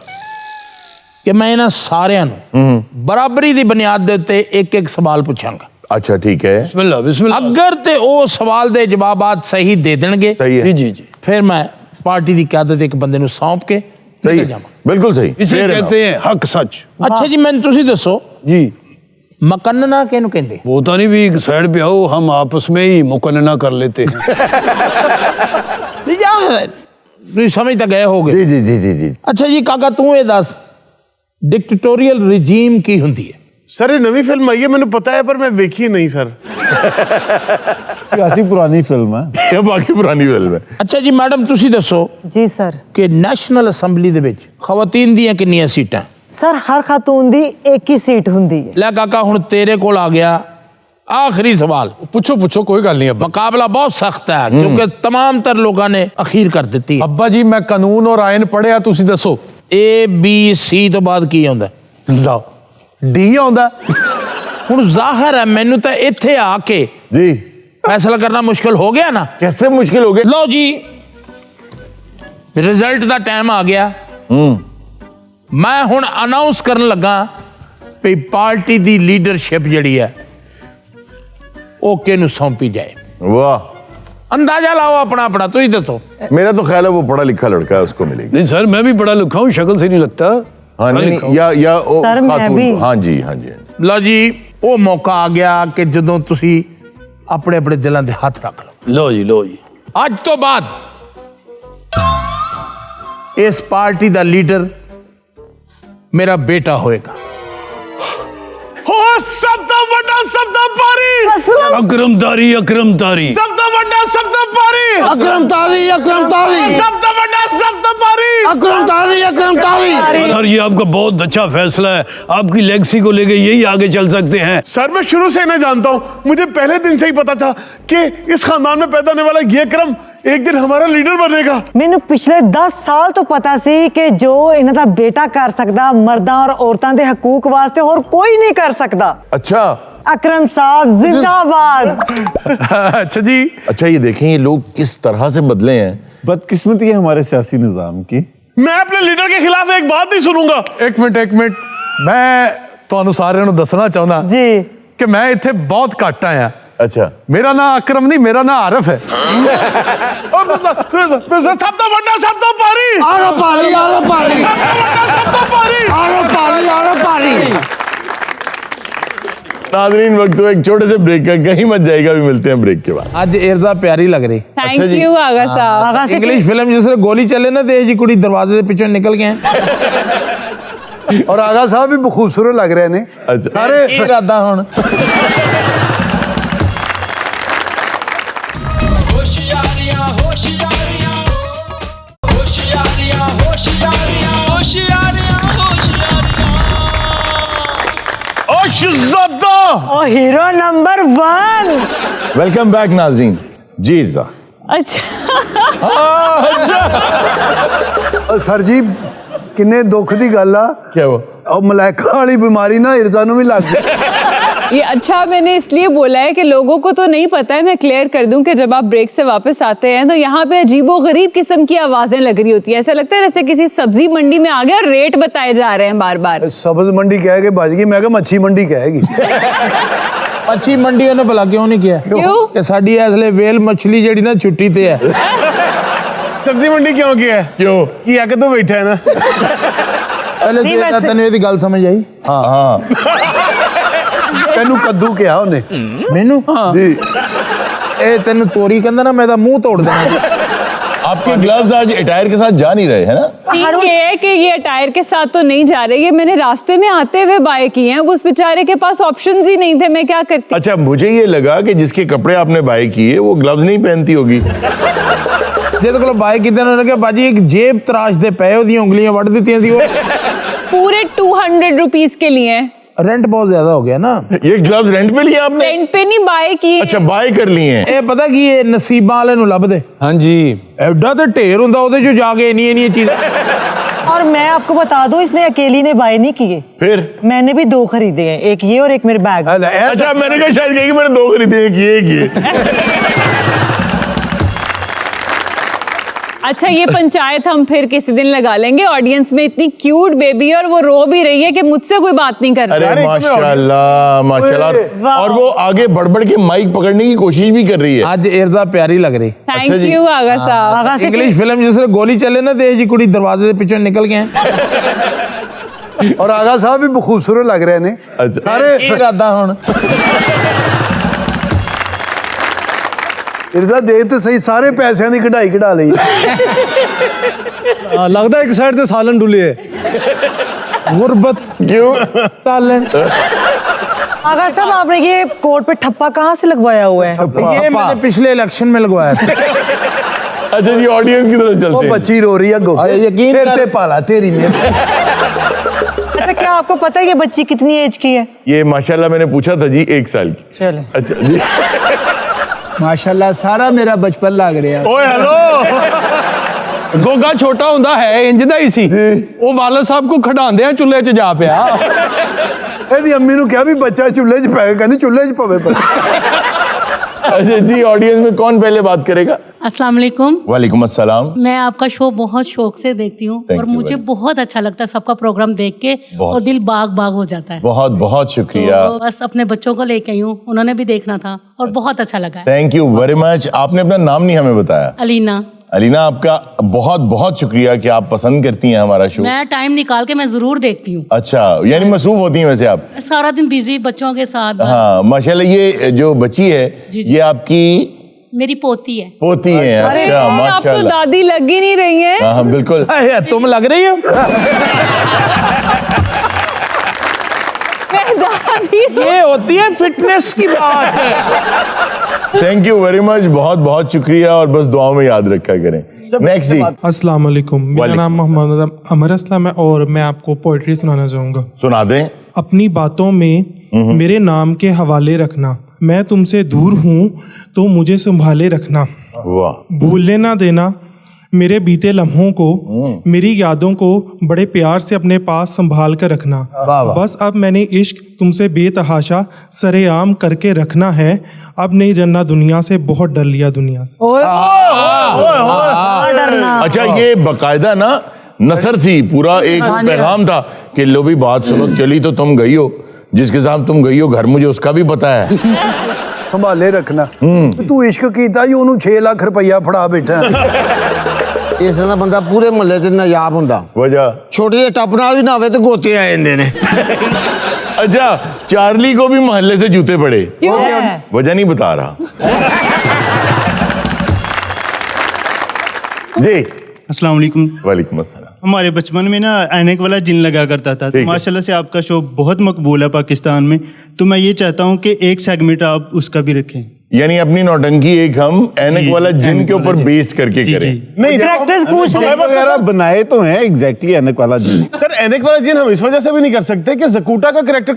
कि मैं इन्हां सारियां नू बराबरी दी बुनियाद दे उत्ते एक एक सवाल पूछांगा। अच्छा ठीक है, बिस्मिल्लाह बिस्मिल्लाह। अगर ते ओ सवाल दे जवाबात सही दे देणगे सही है। जी जी जी, फिर मैं पार्टी दी क्यादत एक बंदे नू सौंप के सही निकल है, जावां। बिल्कुल सही। इसे Fair enough। कहते हैं हक सच। अच्छा जी मैंने तुसी दसो जी, मकन्ना किहनू कहंदे? वो तो नहीं भी साइड पे आओ, हम आपस में ही मुकन्ना कर लेते हैं। नहीं यार तुसी समझ तो गए होगे। जी जी जी जी जी। अच्छा जी काका तू ये दस डिक्टेटोरियल रिजीम की हुंदी है? सर ये नवी फिल्म आई है, मैंने पता है पर मैं देखी नहीं सर। काफी पुरानी फिल्म है। ये बाकी पुरानी फिल्म है। अच्छा जी मैडम तुसी दसो जी सर। कि नेशनल असैम्बली दे विच खवातीन दियां कितनियां सीटां? सर हर खातून दी एक ही सीट हुंदी है। ले काका हुण तेरे कोल आ गया आखिरी सवाल। ਪੁੱਛੋ ਪੁੱਛੋ ਕੋਈ ਗੱਲ ਨਹੀਂ ਅੱਬਾ। मुकाबला बहुत सख्त है क्योंकि तमाम तर लोगों ने अखीर कर दी है। ਅੱਬਾ ਜੀ ਮੈਂ ਕਾਨੂੰਨ ਔਰ ਆਇਨ ਪੜਿਆ, ਤੁਸੀਂ ਦੱਸੋ। ए बी सी तो बाद की आउंदा? ਲਓ ਡੀ ਆਉਂਦਾ। हुण जाहिर है मैनू तो इत्थे आके जी फैसला करना मुश्किल हो गया ना। कैसे मुश्किल हो गया? लो जी रिजल्ट का टाइम आ गया। मैं हुण अनाउंस करन लगा भी पार्टी दी लीडरशिप जड़ी है वो किहनू सौंपी जाए। वाह, अंदाजा लाओ अपना अपना, तुम ही दसो। मेरा तो ख्याल है वो पढ़ा लिखा लड़का है, उसको मिलेगी। नहीं सर, मैं भी पढ़ा लिखा हूँ, शक्ल से नहीं लगता। हाँ पढ़ा नहीं, लिखा हूँ। या ओ सर, मैं खातून भी। को। हाँ जी हाँ जी। लो जी वो मौका आ गया कि जदों तुसी अपने अपने दिलों दे हाथ रख लो। लो जी लो जी। आज तो बाद इस पार्टी दा लीडर मेरा बेटा होएगा। हो सब तो बड़ा सब तो पारी, अकरम तारी, अकरम तारी। सब तो बड़ा सब तो पारी, अकरम तारी, अकरम तारी, सब तो बड़ा सब तो पारी, अकरम तारी, अकरम तारी। सर ये आपका बहुत अच्छा फैसला है, आपकी लेगेसी को लेके यही आगे चल सकते हैं। सर मैं शुरू से इन्हें जानता हूँ, मुझे पहले दिन से ही पता था कि इस खानदान में पैदा होने वाला ये अकरम एक दिन हमारा लीडर बनेगा। मैनू पिछले 10 साल तो पता सी कि जो इन्हां दा बेटा कर सकदा मर्दां और औरतां दे हकूक वास्ते और कोई नहीं कर सकदा। अच्छा अकरम साहब जिंदाबाद। अच्छा जी। अच्छा, ये देखें ये लोग किस तरह से बदले हैं। बदकिस्मती है हमारे सियासी निज़ाम की। मैं अपने लीडर के खिलाफ एक बात नहीं सुनूंगा। ਇੱਕ ਮਿੰਟ ਮੈਂ ਤੁਹਾਨੂੰ ਸਾਰਿਆਂ ਨੂੰ ਦੱਸਣਾ ਚਾਹੁੰਦਾ जी ਕਿ ਮੈਂ ਇੱਥੇ ਬਹੁਤ ਘੱਟ ਆਇਆ। अच्छा ਮੇਰਾ ਨਾਂ ਅਕਰਮ ਨਹੀਂ, ਮੇਰਾ ਨਾਂ ਆਰਫ ਹੈ। सब तो बड़ा सब तो पारी, आरो पारी, आरो पारी, सब तो पारी। आरो पारी, आरो पारी। नाज़रीन वक्त तो एक छोटे से ब्रेक का, कहीं मत जाएगा, भी मिलते हैं ब्रेक के बाद। आज इर्दा प्यारी लग रही। Thank ji. यू आगा साहब। आगा से इंग्लिश फिल्म जिसमें गोली चले ना ते जी कुड़ी दरवाजे के पीछे निकल गए हैं। और आगा साहब भी खूबसूरत लग रहे हैं। अच्छा सारे इरादा हुण ओ हीरो नंबर 1। वेलकम बैक नाज़रीन। जी इर्जा। अच्छा सर जी किन्ने दुख दी गल आ, क्या हुआ? और मलाइका वाली बीमारी ना इर्जा नू भी लग गई। ये अच्छा मैंने इसलिए बोला है कि लोगों को तो नहीं पता है, मैं क्लियर कर दूं कि जब आप ब्रेक से वापस आते हैं तो यहाँ पे अजीबोगरीब किस्म की आवाजें लग रही होती है। ऐसा लगता है जैसे किसी सब्जी मंडी में आ गए और रेट बताए जा रहे हैं बार बार। सब्ज मंडी कह के बज गई, मैं क्या मच्छी मंडी कहेगी। अच्छी मंडी ने भला क्यों नहीं किया? क्यों? कि साडी इसलिए वेल मछली जड़ी ना छुट्टी ते है। सब्जी मंडी क्यों की है? क्यों? कि आके तो बैठा है ना। पहले नहीं, तो वैसे- तेन ये गल समझ आई। हाँ तेनू कद्दू क्या उन्हें मैनू जी। ए तेन तोरी कहंदा ना मैं दा मुंह तोड़ देना। आपके ग्लव्स आज अटायर के साथ जा नहीं रहे है ना? ठीक ये है कि ये टायर के साथ तो नहीं जा रहे, ये मैंने रास्ते में आते हुए बाय किए हैं। उस बेचारे के पास ऑप्शंस ही नहीं थे, मैं क्या करती। अच्छा मुझे ये लगा कि जिसके कपड़े आपने बाय किए वो ग्लव्स नहीं पहनती होगी। ਜਿਹਦੇ ਕੋਲ ਬਾਏ ਕੀਤੇ ਉਹਨਾਂ ਨੇ ਕਿਹਾ ਬਾਜੀ ਇੱਕ ਜੇਬ ਤਰਾਸ਼ਦੇ ਪਏ ਉਹਦੀਆਂ ਉਂਗਲੀਆਂ ਵੱਢ ਦਿੱਤੀਆਂ ਸੀ ਉਹ पूरे 200 रुपीज के लिए हैं। रेंट बहुत ज्यादा हो गया ना। ये ग्लव्स रेंट पे लिए आपने? रेंट पे नहीं बाय किए। अच्छा बाय कर लिए हैं। ਇਹ ਪਤਾ ਕੀ ਇਹ ਨਸੀਬਾਂ ਵਾਲੇ ਨੂੰ ਲੱਭਦੇ ਹਾਂਜੀ ਐਡਾ ਤੇ ਢੇਰ ਹੁੰਦਾ ਉਹਦੇ ਚੋਂ ਜਾ ਕੇ ਇੰਨੀਆਂ ਚੀਜ਼ਾਂ और मैं आपको बता दूं इसने अकेली ने बाय नहीं किए, फिर मैंने भी 2 खरीदे हैं, एक ये और एक मेरे बैग। अच्छा मैंने कहा शायद कही कि मैंने 2 खरीदे एक ये अच्छा ये पंचायत हम फिर किसी दिन लगा लेंगे। ऑडियंस में इतनी क्यूट बेबी है और वो रो भी रही है कि मुझसे कोई बात नहीं कर रहा। अरे माशाल्लाह माशाल्लाह। और वो आगे बढ़ के माइक पकड़ने की कोशिश भी कर रही है। ਅੱਜ ਇਰਦਾ ਪਿਆਰੀ ਲੱਗ ਰਹੀ। थैंक यू आगा साहब। आगा से इंग्लिश फिल्म जिसमें गोली चले ना तेज जी कुड़ी दरवाजे के पीछे निकल गए और आगा साहब भी खूबसूरत लग रहे ने अच्छा सारे इरादा हुन इरदा देख तो सही सारे पैसों की कढ़ाई कढ़ा ली लगता है एक साइड से सालन डुली है गुरबत क्यों सालन आगा साहब आपने ये कोट पे ठप्पा कहाँ से लगवाया हुआ है? ये मैंने पिछले इलेक्शन में लगवाया था। अच्छा जी ऑडियंस की तरफ चलते हैं। बच्ची रो रही है गो यकीन सिर ते पाला तेरी में अच्छा क्या आपको पता है ये बच्ची कितनी एज की है? ये माशाल्लाह मैंने पूछा था जी 1 साल की। चले अच्छा जी माशाल्लाह सारा मेरा बचपन लग रहा ਓਏ ਹੈਲੋ ਗੋਗਾ ਛੋਟਾ ਹੁੰਦਾ ਹੈ ਇੰਜ ਦਾ ਹੀ ਸੀ ਉਹ ਵਾਲਦ ਸਾਹਿਬ ਕੋ ਖੜਾਉਂਦੇ ਆ ਚੁੱਲ੍ਹੇ 'ਚ ਜਾ ਪਿਆ ਇਹਦੀ ਅੰਮੀ ਨੂੰ ਕਿਹਾ ਵੀ ਬੱਚਾ ਚੁੱਲ੍ਹੇ 'ਚ ਪੈ ਗਿਆ ਕਹਿੰਦੀ ਚੁੱਲ੍ਹੇ 'ਚ ਪਵੇ अच्छा जी ऑडियंस में कौन पहले बात करेगा? अस्सलाम वालेकुम। वालेकुम अस्सलाम। मैं आपका शो बहुत शौक से देखती हूँ Thank और you मुझे very बहुत अच्छा लगता है सबका प्रोग्राम देख के बहुत। और दिल बाग बाग हो जाता है। बहुत बहुत शुक्रिया। तो बस अपने बच्चों को लेके आई हूँ, उन्होंने भी देखना था और बहुत अच्छा लगा है। Thank you very much. आपने अपना नाम नहीं हमें बताया। अलीना। अलीना आपका बहुत बहुत शुक्रिया कि आप पसंद करती हैं हमारा शो। मैं टाइम निकाल के मैं जरूर देखती हूँ। अच्छा यानी मसरूफ होती हैं वैसे आप? सारा दिन बिजी बच्चों के साथ। हाँ माशाल्लाह। ये जो बच्ची है जी। ये आपकी मेरी पोती है। पोती है? अरे अच्छा आप तो माशाल्लाह। दादी लग ही नहीं रही है। हाँ बिल्कुल। तुम लग रही हो मैं दादी हूँ। ये होती है फिटनेस की बात। Thank you very much. बहुत बहुत शुक्रिया और बस दुआओं में याद रखा करें। नेक्स्ट जी। अस्सलाम वालेकुम। मेरा नाम मोहम्मद अमर असलम है और मैं आपको पोइट्री सुनाना चाहूँगा। सुना दें। अपनी बातों में मेरे नाम के हवाले रखना, मैं तुमसे दूर हूँ तो मुझे संभाले रखना, वाह। भूलने ना देना मेरे बीते लम्हों को, मेरी यादों को बड़े प्यार से अपने पास संभाल कर रखना। बस अब मैंने इश्क तुमसे बेतहाशा सरेआम करके रखना है, अब नहीं डरना दुनिया से, बहुत डर लिया दुनिया से। डरना। अच्छा ये बकायदा ना नसर थी, पूरा एक पैगाम था कि लो भी बात सुनो, चली तो तुम गई हो, जिसके साथ तुम गई हो घर मुझे उसका भी पता है। संभाले रखना तू इश्क कीता जी ओनू 6 लाख रुपया फड़ा बैठा इस तरह बंदा पूरे मोहल्ले च नायाब हुंदा। वजह छोटे ਜਿਹੇ टप नाल भी ना होवे तो गोते आ जांदे ने। अच्छा चार्ली को भी मोहल्ले से जूते पड़े, क्यों? वजह नहीं बता रहा जी। अस्सलाम वालेकुम। वालेकुम अस्सलाम। हमारे बचपन में ना ऐनक वाला जिन लगा करता था, तो माशाल्लाह से आपका शो बहुत मकबूल है पाकिस्तान में, तो मैं ये चाहता हूँ कि एक सेगमेंट आप उसका भी रखें। यानी अपनी नौटंकी एक हम ऐनक वाला जिन के ऊपर बेस्ड करके करें। नहीं डायरेक्टर्स पूछ रहे वगैरह बनाए तो हैं एग्जैक्टली ऐनक वाला जिन। सर ऐनक वाला जिन हम इस वजह से भी नहीं कर सकते कि जकूटा का कैरेक्टर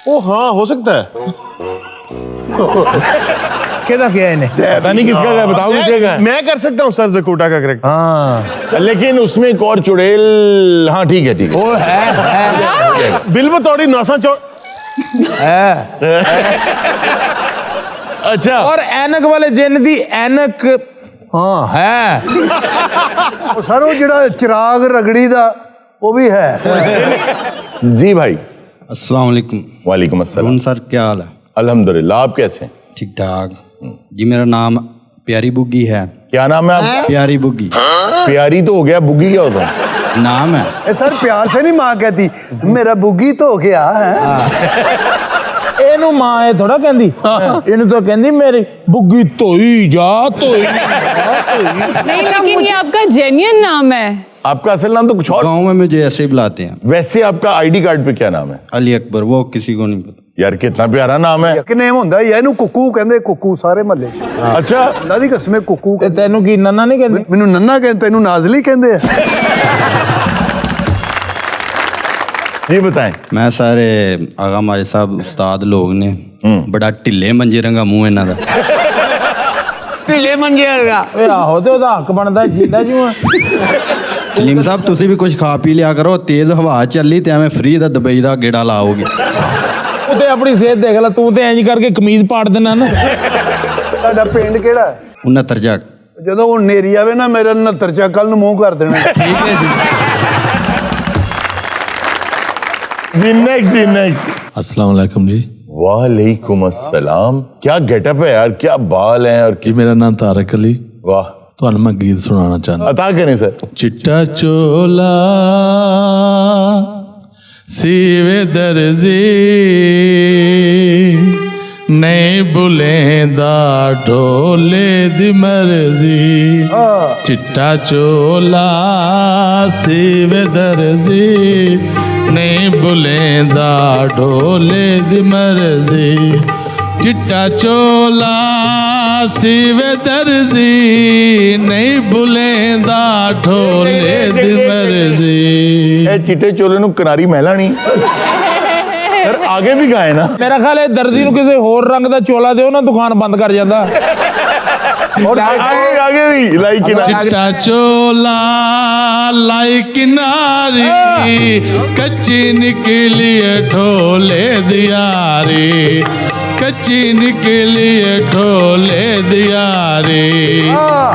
ओ हाँ हो सकता है। केदा क्या है पता नहीं किसका है, बताओ किसका है। मैं कर सकता हूँ सर जकूटा का कैरेक्टर। हाँ लेकिन उसमें एक और चुड़ैल। हाँ ठीक है ठीक है। बिल बतौड़ी नासा चौड़। अच्छा और ऐनक वाले जिन दी ऐनक हाँ है सर वो जिहड़ा चिराग रगड़ी दा वो भी है। जी भाई। अस्सलाम वालेकुम। वालेकुम अस्सलाम। सर क्या हाल है? अल्हम्दुलिल्लाह। आप कैसे हैं? ठीक ठाक जी। मेरा नाम प्यारी बुग्गी है। क्या नाम है आपका? प्यारी बुग्गी। प्यारी तो हो गया, बुग्गी क्या होता है? नाम है। ए सर प्यार से नहीं माँ कहती मेरा बुग्गी तो हो गया है। ਇਹਨੂੰ ਮਾਂ ਇਹ ਥੋੜਾ ਕਹਿੰਦੀ ਇਹਨੂੰ ਤਾਂ ਕਹਿੰਦੀ ਮੇਰੀ ਬੁੱਗੀ ਧੋਈ ਜਾ ਧੋਈ नहीं लेकिन ये आपका जेन्युइन नाम है। आपका असल नाम तो कुछ और। गांव में मुझे ऐसे ही बुलाते हैं। वैसे आपका आईडी कार्ड पे क्या नाम है? अली अकबर। वो किसी को नहीं पता। यार कितना प्यारा नाम है। ਕਿ ਨੇਮ ਹੁੰਦਾ ਹੀ ਹੈ ਇਹਨੂੰ ਕੁੱਕੂ ਕਹਿੰਦੇ ਕੁੱਕੂ ਸਾਰੇ ਮਹੱਲੇ 'ਚ अच्छा ਅੱਲਾ ਦੀ ਕਸਮ ਕੁੱਕੂ ਤੇ ਤੈਨੂੰ ਕੀ ਨੰਨਾ ਨਹੀਂ ਕਹਿੰਦੇ ਮੈਨੂੰ ਨੰਨਾ ਕਹਿੰਦੇ ਤੈਨੂੰ ਨਾਜ਼ਲੀ ਕਹਿੰਦੇ ਆ ये बताएं। मैं सारे आगा माजे साहब उस्ताद लोग ने बड़ा ढिले मंजे रंगा मुंह इन्हां दा ਢਿੱਲੇ ਮੰਜੇ ਵਰਗਾ ਓਏ ਆਹੋ ਤੇ ਉਹਦਾ ਹੱਕ ਬਣਦਾ ਜਿੰਦਾ ਜਿਉਂ सलीम साहब तुसी भी कुछ खा पी लिया करो तेज हवा चली ते एवें फ्री दा दुबई दा गेड़ा लाओगे ਤੂੰ ਤੇ ਆਪਣੀ ਸਿਹਤ ਦੇਖ ਲੈ ਤੂੰ ਤੇ ਇੰਜ ਕਰਕੇ ਕਮੀਜ਼ ਪਾੜ ਦੇਣਾ ਨਾ ਤੁਹਾਡਾ ਪਿੰਡ ਕਿਹੜਾ 69 ਚੱਕ ਜਦੋਂ ਹੁਣ ਨੇਰੀ ਆਵੇ ਨਾ ਮੇਰਾ 69 ਚੱਕ ਕੱਲ ਨੂੰ ਮੂੰਹ ਕਰ ਦੇਣਾ ठीक है जी नेक्स्ट अस्सलाम वालेकुम जी। वालेकुम अस्सलाम। क्या गेटअप है यार, क्या बाल हैं और जी मेरा नाम तारक अली। वाह। ਤੁਹਾਨੂੰ ਮੈਂ ਗੀਤ ਸੁਣਾਉਣਾ ਚਾਹੁੰਦਾ। अता करें सर। चिट्टा चोला सीवे दर्जी नहीं बुलेंदा ढोले दी मर्जी चिट्टा चोला सीवे दर्जी नहीं बुलेंदा ढोले दी मर्जी चिट्टा चोला सीवे दर्जी नहीं बुलेंदा ढोले दी मर्जी। ए चिट्टे चोले नु किनारी महला नहीं सर आगे भी गाए ना। ਮੇਰਾ ਖਿਆਲ ਹੈ ਦਰਜੀ ਨੂੰ ਕਿਸੇ ਹੋਰ ਰੰਗ ਦਾ ਚੋਲਾ ਦਿਓ ਨਾ ਦੁਕਾਨ ਬੰਦ ਕਰ ਜਾਂਦਾ और आगे भी लाइक चिट्टा चोला लाई किनारी कच्ची निकली ढोले दियारी कच्ची निकली ढोले दियारी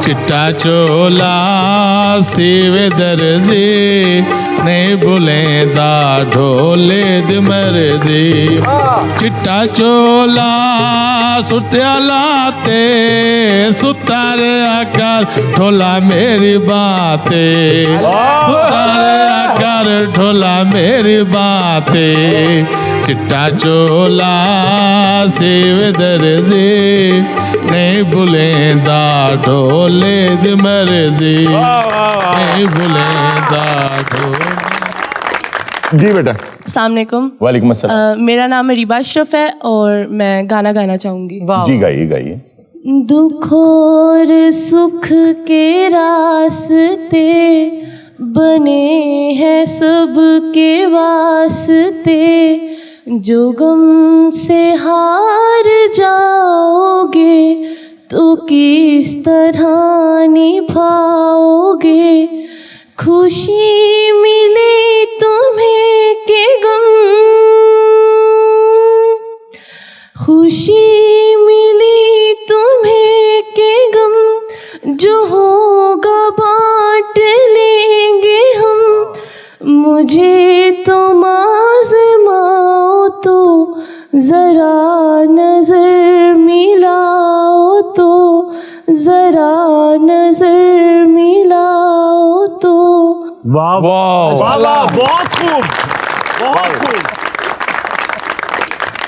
चिट्टा चोला सीवे दर्जी नहीं बुलेंदा ढोले दी मर्जी चिट्टा चोला सुत्या लाते सुतारे आकर ढोला मेरी बातें सुतारे आकर ढोला मेरी बातें चिट्टा चोला सीव दर्जी नहीं बुलेंदा ढोले दी मर्जी नहीं बुलेंदा ढोले। जी बेटा। अस्सलाम वालेकुम। वालेकुम अस्सलाम। मेरा नाम रिबा अशरफ है और मैं गाना गाना चाहूँगी। जी गाइए गाइए। दुख और सुख के रास्ते बने हैं सबके वास्ते जो गम से हार जाओगे तो किस तरह निभाओगे खुशी मिले तुम्हें के गम खुशी मिली तुम्हें के गम जो होगा बांट लेंगे हम मुझे तो आज़माओ तो ज़रा नज़र मिलाओ तो ज़रा नज़र मिलाओ तो। वाह वाह वाह बहुत खूब बहुत खूब।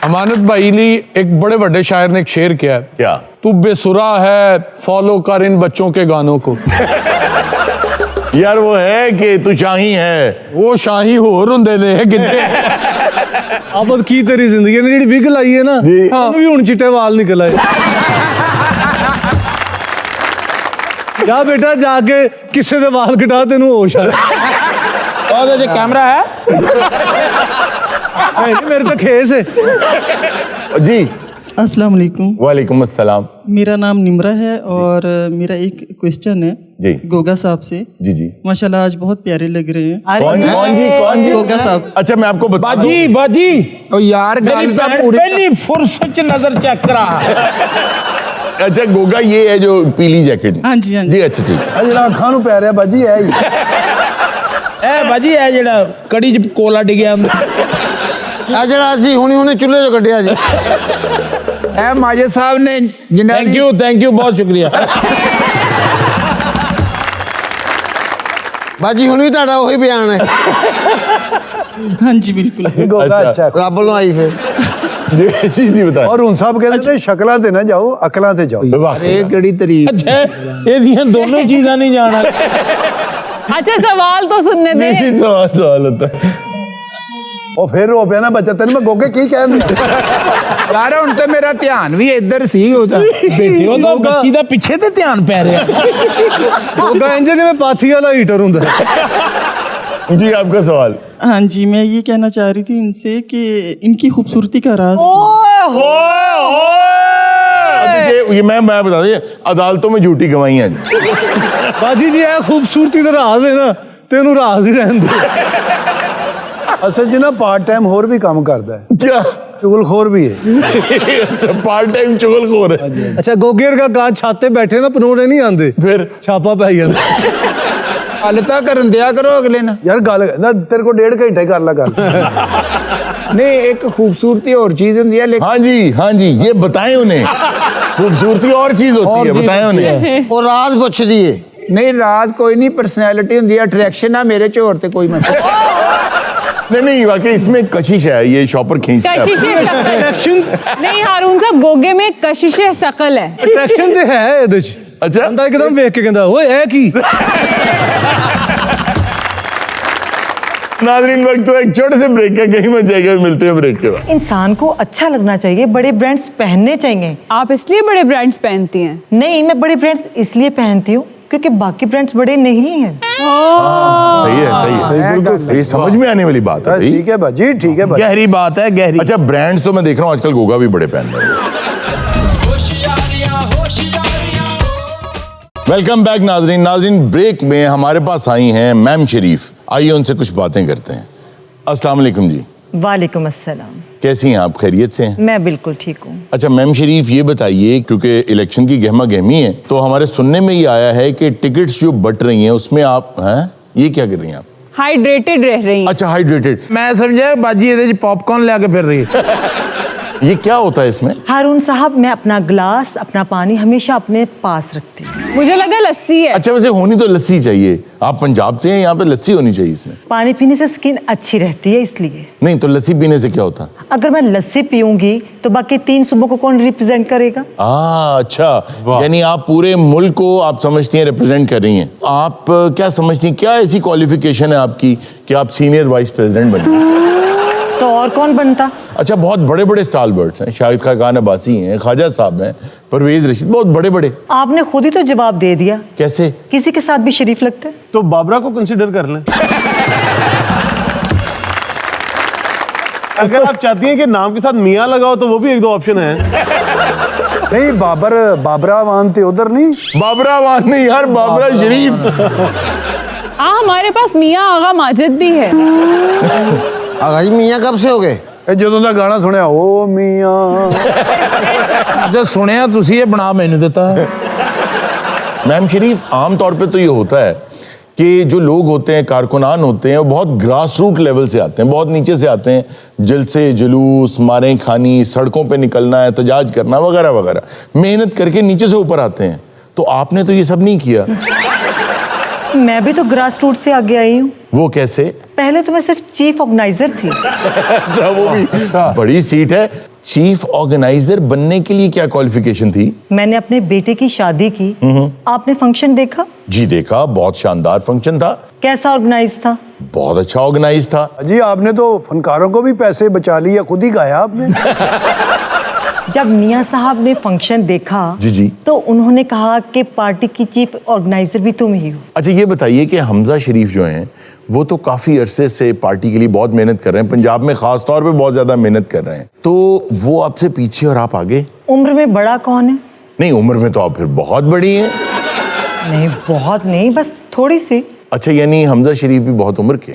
अमानत भाई ने एक बड़े बड़े शायर ने एक शेर किया है क्या तू बेसुरा है फॉलो कर इन बच्चों के गानों को यार वो है कि तू शाही है वो शाही होर हुंदे ने किते अब की तेरी जिंदगी ने ਜਿਹੜੀ ਵਿਗ ਲਾਈ ਹੈ ਨਾ ਉਹਨੂੰ ਵੀ ਹੁਣ ਚਿੱਟੇ ਵਾਲ ਨਿਕਲ ਆਏ ਜਾ ਬੇਟਾ ਜਾ ਕੇ ਕਿਸੇ ਦੇ ਵਾਲ ਕਟਾ ਤੈਨੂੰ ਹੋਸ਼ ਆ ਉਹਦੇ ਤੇ ਕੈਮਰਾ ਹੈ नहीं मेरे तो खेस है जी। अस्सलाम वालेकुम। वालेकुम अस्सलाम। मेरा नाम निमरा है और मेरा एक क्वेश्चन है जी गोगा साहब से। जी जी माशाल्लाह आज बहुत प्यारे लग रहे हैं। कौन जी गोगा साहब। अच्छा मैं आपको बता बाजी बाजी ओ यार गल तो पूरी पहली फुर्सत च नजर चेक करा अच्छा गोगा ये है जो पीली जैकेट। हाँ जी हाँ जी अच्छा ठीक है। ਜਿਹੜਾ ਅੱਖਾਂ ਨੂੰ ਪੈ ਰਿਹਾ ਬਾਜੀ ਹੈ ਹੀ ਇਹ ਬਾਜੀ ਇਹ ਜਿਹੜਾ ਕੜੀ ਚ ਕੋਲਾ ਡਿਗਿਆ ਆ ਜਿਹੜਾ ਅਸੀਂ ਹੁਣੇ ਚੁੱਲ੍ਹੇ 'ਚੋਂ ਕੱਢਿਆ ਜੀ ਇਹ ਮਾਜੇ ਸਾਹਿਬ ਨੇ ਜਿੰਨਾ थैंक यू बहुत शुक्रिया ਬਾਜੀ ਹੁਣ ਵੀ ਤੁਹਾਡਾ ਉਹੀ ਬਿਆਨ ਹੈ हाँ जी बिल्कुल। ਗੋਗਾ ਅੱਛਾ ਰੱਬ ਨੂੰ ਆਈ ਫਿਰ जी जी बताएं। और ਹੁਣ ਸਭ ਕਹਿੰਦੇ ਨੇ ਸ਼ਕਲਾਂ ਤੇ ਨਾ ਜਾਓ ਅਕਲਾਂ ਤੇ ਜਾਓ ਅਰੇ ਕਿਹੜੀ ਤਾਰੀਫ अच्छा ਇਹਦੀਆਂ ਦੋਨੋਂ ਚੀਜ਼ਾਂ ਨਹੀਂ ਜਾਣਾ अच्छा सवाल तो सुनने दे। सवाल होता है ਉਹ ਫਿਰ ਰੋ ਪਿਆ ਨਾ ਬੱਚਾ ਤੈਨੂੰ ਮੈਂ ਗੋਗੇ ਕੀ ਕਹਿਣ ਦਿਆ ਯਾਰ ਹੁਣ ਤੇ ਮੇਰਾ ਧਿਆਨ ਵੀ ਇੱਧਰ ਸੀ ਉਹਦਾ ਬੇਟੇ ਉਹਦਾ ਬੱਚੀ ਦਾ ਪਿੱਛੇ ਤੇ ਧਿਆਨ ਪੈ ਰਿਹਾ ਗੋਗਾ ਇੰਜ ਜਿਵੇਂ ਪਾਥੀ वाला हीटर ਹੁੰਦਾ जी आपका सवाल। हाँ जी, मैं ये कहना चाह रही थी इनसे कि इनकी खूबसूरती का राज ये मैं बता दिया अदालतों में झूठी गवाहियां ਬਾਜੀ ਜੀ ਇਹ ਖੂਬਸੂਰਤੀ ਦਾ ਰਾਜ਼ ਹੈ ਨਾ ਤੈਨੂੰ ਰਾਜ਼ ਹੀ ਰਹਿਣ ਦੇ ਅਸਲ 'ਚ ਨਾ ਪਾਰਟ ਟਾਈਮ ਹੋਰ ਵੀ ਕੰਮ ਕਰਦਾ ਹੈ क्या ਚੁਗਲਖੋਰ ਵੀ ਹੈ अच्छा पार्ट टाइम चुगलखोर है। ਅੱਛਾ ਗੋਗੇਰ ਦਾ ਗਾਂ ਛਾਤੇ ਬੈਠੇ ਨਾ ਪਨੋੜੇ ਨਹੀਂ ਆਂਦੇ ਫਿਰ ਛਾਪਾ ਪੈ ਜਾਂਦਾ ਗੱਲ ਤਾਂ ਕਰਨ ਦਿਆ ਕਰੋ ਅਗਲੇ ਨਾਲ ਯਾਰ ਗੱਲ ਨਾ ਤੇਰੇ ਕੋਲ 1.5 ਘੰਟੇ ਕਰ ਲਾ ਗੱਲ नहीं एक खूबसूरती और चीज होती है लेकिन हाँ जी ये बताएं उन्हें खूबसूरती और चीज होती है बताएं उन्हें ਉਹ ਰਾਜ ਪੁੱਛਦੀ ਏ नहीं राज कोई नहीं पर्सनैलिटी होती है अट्रैक्शन है मेरे च और ते कोई मसला नहीं वाकई इसमें कशिश है ये शॉपर खींचता है कशिशे शकल नहीं हारून साहब गोगे में कशिशे शकल है ਅਟਰੈਕਸ਼ਨ ਤੇ ਹੈ ਇਹਦੇ ਚ अच्छा ਬੰਦਾ ਇੱਕਦਮ ਵੇਖ ਕੇ ਕਹਿੰਦਾ ਓਏ ਇਹ ਕੀ नाजरीन वक्त तो एक छोटे से ब्रेक का कहीं मत जाएगा मिलते हैं ब्रेक के बाद। इंसान को अच्छा लगना चाहिए, बड़े ब्रांड्स पहनने चाहिए। आप इसलिए बड़े ब्रांड्स पहनती हैं? नहीं, मैं बड़े ब्रांड्स इसलिए पहनती हूँ क्योंकि बाकी ब्रांड्स बड़े नहीं हैं। सही है बिल्कुल ये समझ में आने वाली बात है। ठीक है बाजी, ठीक है बाजी। गहरी बात है गहरी। अच्छा ब्रांड्स तो मैं देख रहा हूँ आजकल गोगा भी बड़े पहन रहे हैं। वेलकम बैक नाजरीन। नाजरीन ब्रेक में हमारे पास आई हैं मैम शरीफ, आइए उनसे कुछ बातें करते हैं। अस्सलाम वालेकुम जी। वालेकुम अस्सलाम। कैसी हैं आप, खैरियत से हैं? मैं बिल्कुल ठीक हूँ। अच्छा मैम शरीफ ये बताइए, क्योंकि इलेक्शन की गहमा गहमी है तो हमारे सुनने में ये आया है कि टिकट्स जो बट रही हैं उसमें आप हैं, ये क्या कर रही हैं आप? हाइड्रेटेड रह रही हैं। अच्छा हाइड्रेटेड। मैं समझा बाजी ये पॉपकॉर्न ले आके फिर रही है ये क्या होता है इसमें? हारून साहब, मैं अपना गिलास, अपना पानी हमेशा अपने पास रखती हूँ। मुझे लगा लस्सी है। अच्छा वैसे होनी तो लस्सी चाहिए, आप पंजाब से हैं, यहाँ पे लस्सी होनी चाहिए इसमें। पानी पीने से स्किन अच्छी रहती है इसलिए। नहीं तो लस्सी पीने से क्या होता है? अगर मैं लस्सी पीऊंगी तो बाकी 3 सूबों को कौन रिप्रेजेंट करेगा? अच्छा यानी आप पूरे मुल्क को आप समझती हैं रिप्रेजेंट कर रही हैं। आप क्या समझती हैं, क्या ऐसी क्वालिफिकेशन है आपकी कि आप सीनियर वाइस प्रेसिडेंट बने? तो और कौन बनता? अच्छा बहुत बड़े बड़े स्टालबर्ट्स हैं, शाहिद खान अब्बासी हैं, ख्वाजा साहब हैं, परवेज रशीद, बहुत बड़े बड़े। आपने खुद ही तो जवाब दे दिया। कैसे? किसी के साथ भी शरीफ लगते। तो बाबरा को कंसिडर कर लें। अगर आप चाहती हैं कि नाम के साथ मियाँ लगाओ तो वो भी 1-2 ऑप्शन है। नहीं बाबरावान थे उधर नहीं, बाबरावान नहीं यार, बाबरा शरीफ। हाँ हमारे पास मियाँ आगा माजिद भी है। आगा जी मियाँ कब से हो गए? ਜਦੋਂ ਦਾ ਗਾਣਾ ਸੁਣਿਆ ਓ ਮੀਆਂ जो सुनिया तुसी ये बना मैंने देता है। मैम शरीफ आम तौर पे तो ये होता है कि जो लोग होते हैं, कारकुनान होते हैं, वो बहुत ग्रास रूट लेवल से आते हैं, बहुत नीचे से आते हैं, जलसे जुलूस, मारें खानी, सड़कों पे निकलना, एहतजाज करना वगैरह वगैरह, मेहनत करके नीचे से ऊपर आते हैं। तो आपने तो ये सब नहीं किया। मैं भी तो ग्रास रूट से आगे आई हूँ। वो कैसे? पहले तो मैं सिर्फ चीफ ऑर्गेनाइजर थी। अच्छा वो भी बड़ी सीट है। चीफ ऑर्गेनाइजर बनने के लिए क्या क्वालिफिकेशन थी? मैंने अपने बेटे की शादी की। आपने फंक्शन देखा? जी देखा, बहुत शानदार फंक्शन था। कैसा ऑर्गेनाइज था? बहुत अच्छा ऑर्गेनाइज था। जी आपने तो फनकारों को भी पैसे बचा लिए, खुद ही गाया आपने। जब मियाँ साहब ने फंक्शन देखा जी तो उन्होंने कहा कि पार्टी की चीफ ऑर्गेनाइजर भी तुम ही हो। अच्छा ये बताइए कि हमजा शरीफ जो हैं वो तो काफी अरसे से पार्टी के लिए बहुत मेहनत कर रहे हैं, पंजाब में खास तौर पे बहुत ज्यादा मेहनत कर रहे हैं, तो वो आपसे पीछे और आप आगे? उम्र में बड़ा कौन है? नहीं उम्र में तो आप फिर बहुत बड़ी हैं। नहीं बहुत नहीं, बस थोड़ी सी। अच्छा यानी हमजा शरीफ भी बहुत उम्र के।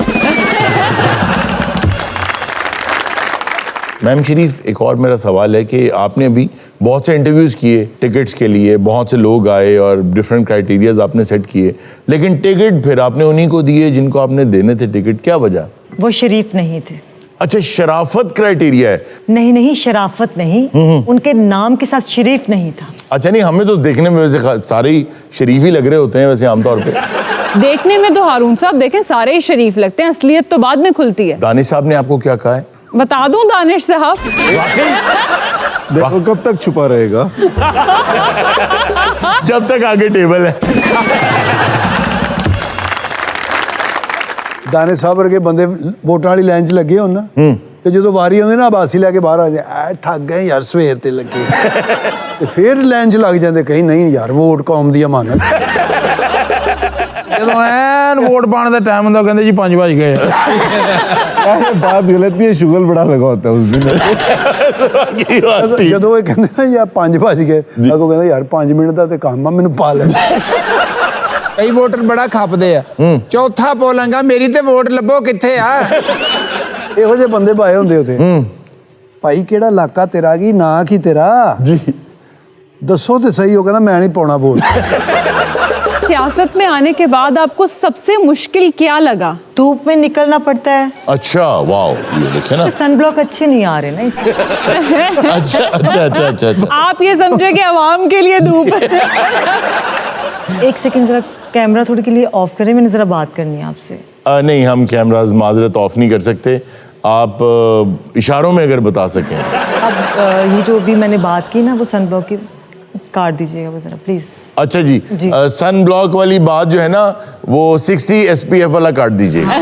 मैम शरीफ एक और मेरा सवाल है कि आपने अभी बहुत से इंटरव्यूज़ किए टिकट्स के लिए, बहुत से लोग आए और डिफरेंट क्राइटेरियाज आपने सेट किए, लेकिन टिकट फिर आपने उन्हीं को दिए जिनको आपने देने थे टिकट, क्या वजह? वो शरीफ नहीं थे। अच्छा शराफत क्राइटेरिया है? नहीं शराफत नहीं, उनके नाम के साथ शरीफ नहीं था। अच्छा नहीं, हमें तो देखने में वैसे सारे ही शरीफ ही लग रहे होते हैं वैसे आमतौर पे। देखने में तो हारून साहब देखें सारे ही शरीफ लगते हैं, असलियत तो बाद में खुलती है। दानिश साहब ने आपको क्या कहा है? बता दूं दानिश साहब? देखो कब तक छुपा रहेगा? जब तक आगे टेबल है। ਦਾਣੇ ਸਾਹਿਬ ਵਰਗੇ ਬੰਦੇ ਵੋਟਾਂ ਵਾਲੀ ਲਾਈਨ 'ਚ ਲੱਗੇ ਹੋਣ ਨਾ ਤੇ ਜਦੋਂ ਵਾਰੀ ਆਉਂਦੀ ਨਾ ਆਬਾਸੀ ਲੈ ਕੇ ਬਾਹਰ ਆ ਜਾਂਦੇ ਐ ਠੱਗ ਗਏ ਯਾਰ ਸਵੇਰ ਤੇ ਲੱਗੇ ਤੇ ਫਿਰ ਲਾਈਨ 'ਚ ਲੱਗ ਜਾਂਦੇ ਕहीं ਨਹੀਂ ਯਾਰ ਵੋਟ ਕੌਮ ਦੀ ਅਮਾਨਤ ਜਦੋਂ ਐਨ ਵੋਟ ਪਾਣ ਦਾ ਟਾਈਮ ਹੁੰਦਾ ਕਹਿੰਦੇ ਜੀ 5 ਵਜ ਗਏ बात गलत नहीं है शुगल बड़ा लगा होता है उस दिन ਜਦੋਂ ਇਹ ਕਹਿੰਦੇ ਨਾ ਯਾਰ 5 ਵਜ ਗਏ ਅੱਗੋਂ ਕਹਿੰਦਾ ਯਾਰ 5 ਮਿੰਟ ਦਾ ਤੇ ਕੰਮ ਆ ਮੈਨੂੰ ਪਾ ਲੈ ਕਈ ਵੋਟਰ ਬੜਾ ਖੱਪਦੇ ਆ ਚੌਥਾ ਬੋਲਾਂਗਾ ਮੇਰੀ ਤੇ ਵੋਟ ਲੱਭੋ ਕਿੱਥੇ ਆ ਇਹੋ ਜਿਹੇ ਬੰਦੇ ਪਾਏ ਹੁੰਦੇ ਉਥੇ ਭਾਈ ਕਿਹੜਾ ਇਲਾਕਾ ਤੇਰਾ ਕੀ ਨਾਂ ਕੀ ਤੇਰਾ ਜੀ ਦੱਸੋ ਤੇ ਸਹੀ ਹੋ ਕਹਿੰਦਾ ਮੈਂ ਨਹੀਂ ਪਾਉਣਾ ਵੋਟ सियासत में आने के बाद आपको सबसे मुश्किल क्या लगा? धूप में निकलना पड़ता है। अच्छा वाह ये देखे ना सन ब्लॉक अच्छे नहीं आ रहे ना अच्छा अच्छा अच्छा अच्छा अच्छा आप ये समझे कि आवाम के लिए धूप एक सेकंड जरा कैमरा थोड़ी के लिए ऑफ करें, मैंने जरा बात करनी है आपसे। नहीं हम कैमरास माजरत ऑफ नहीं कर सकते, आप इशारों में अगर बता सकें। अब ये जो भी मैंने बात की ना वो सन ब्लॉक की काट दीजिएगा वो जरा प्लीज। अच्छा जी, सन ब्लॉक वाली बात जो है ना वो 60 SPF वाला काट दीजिएगा।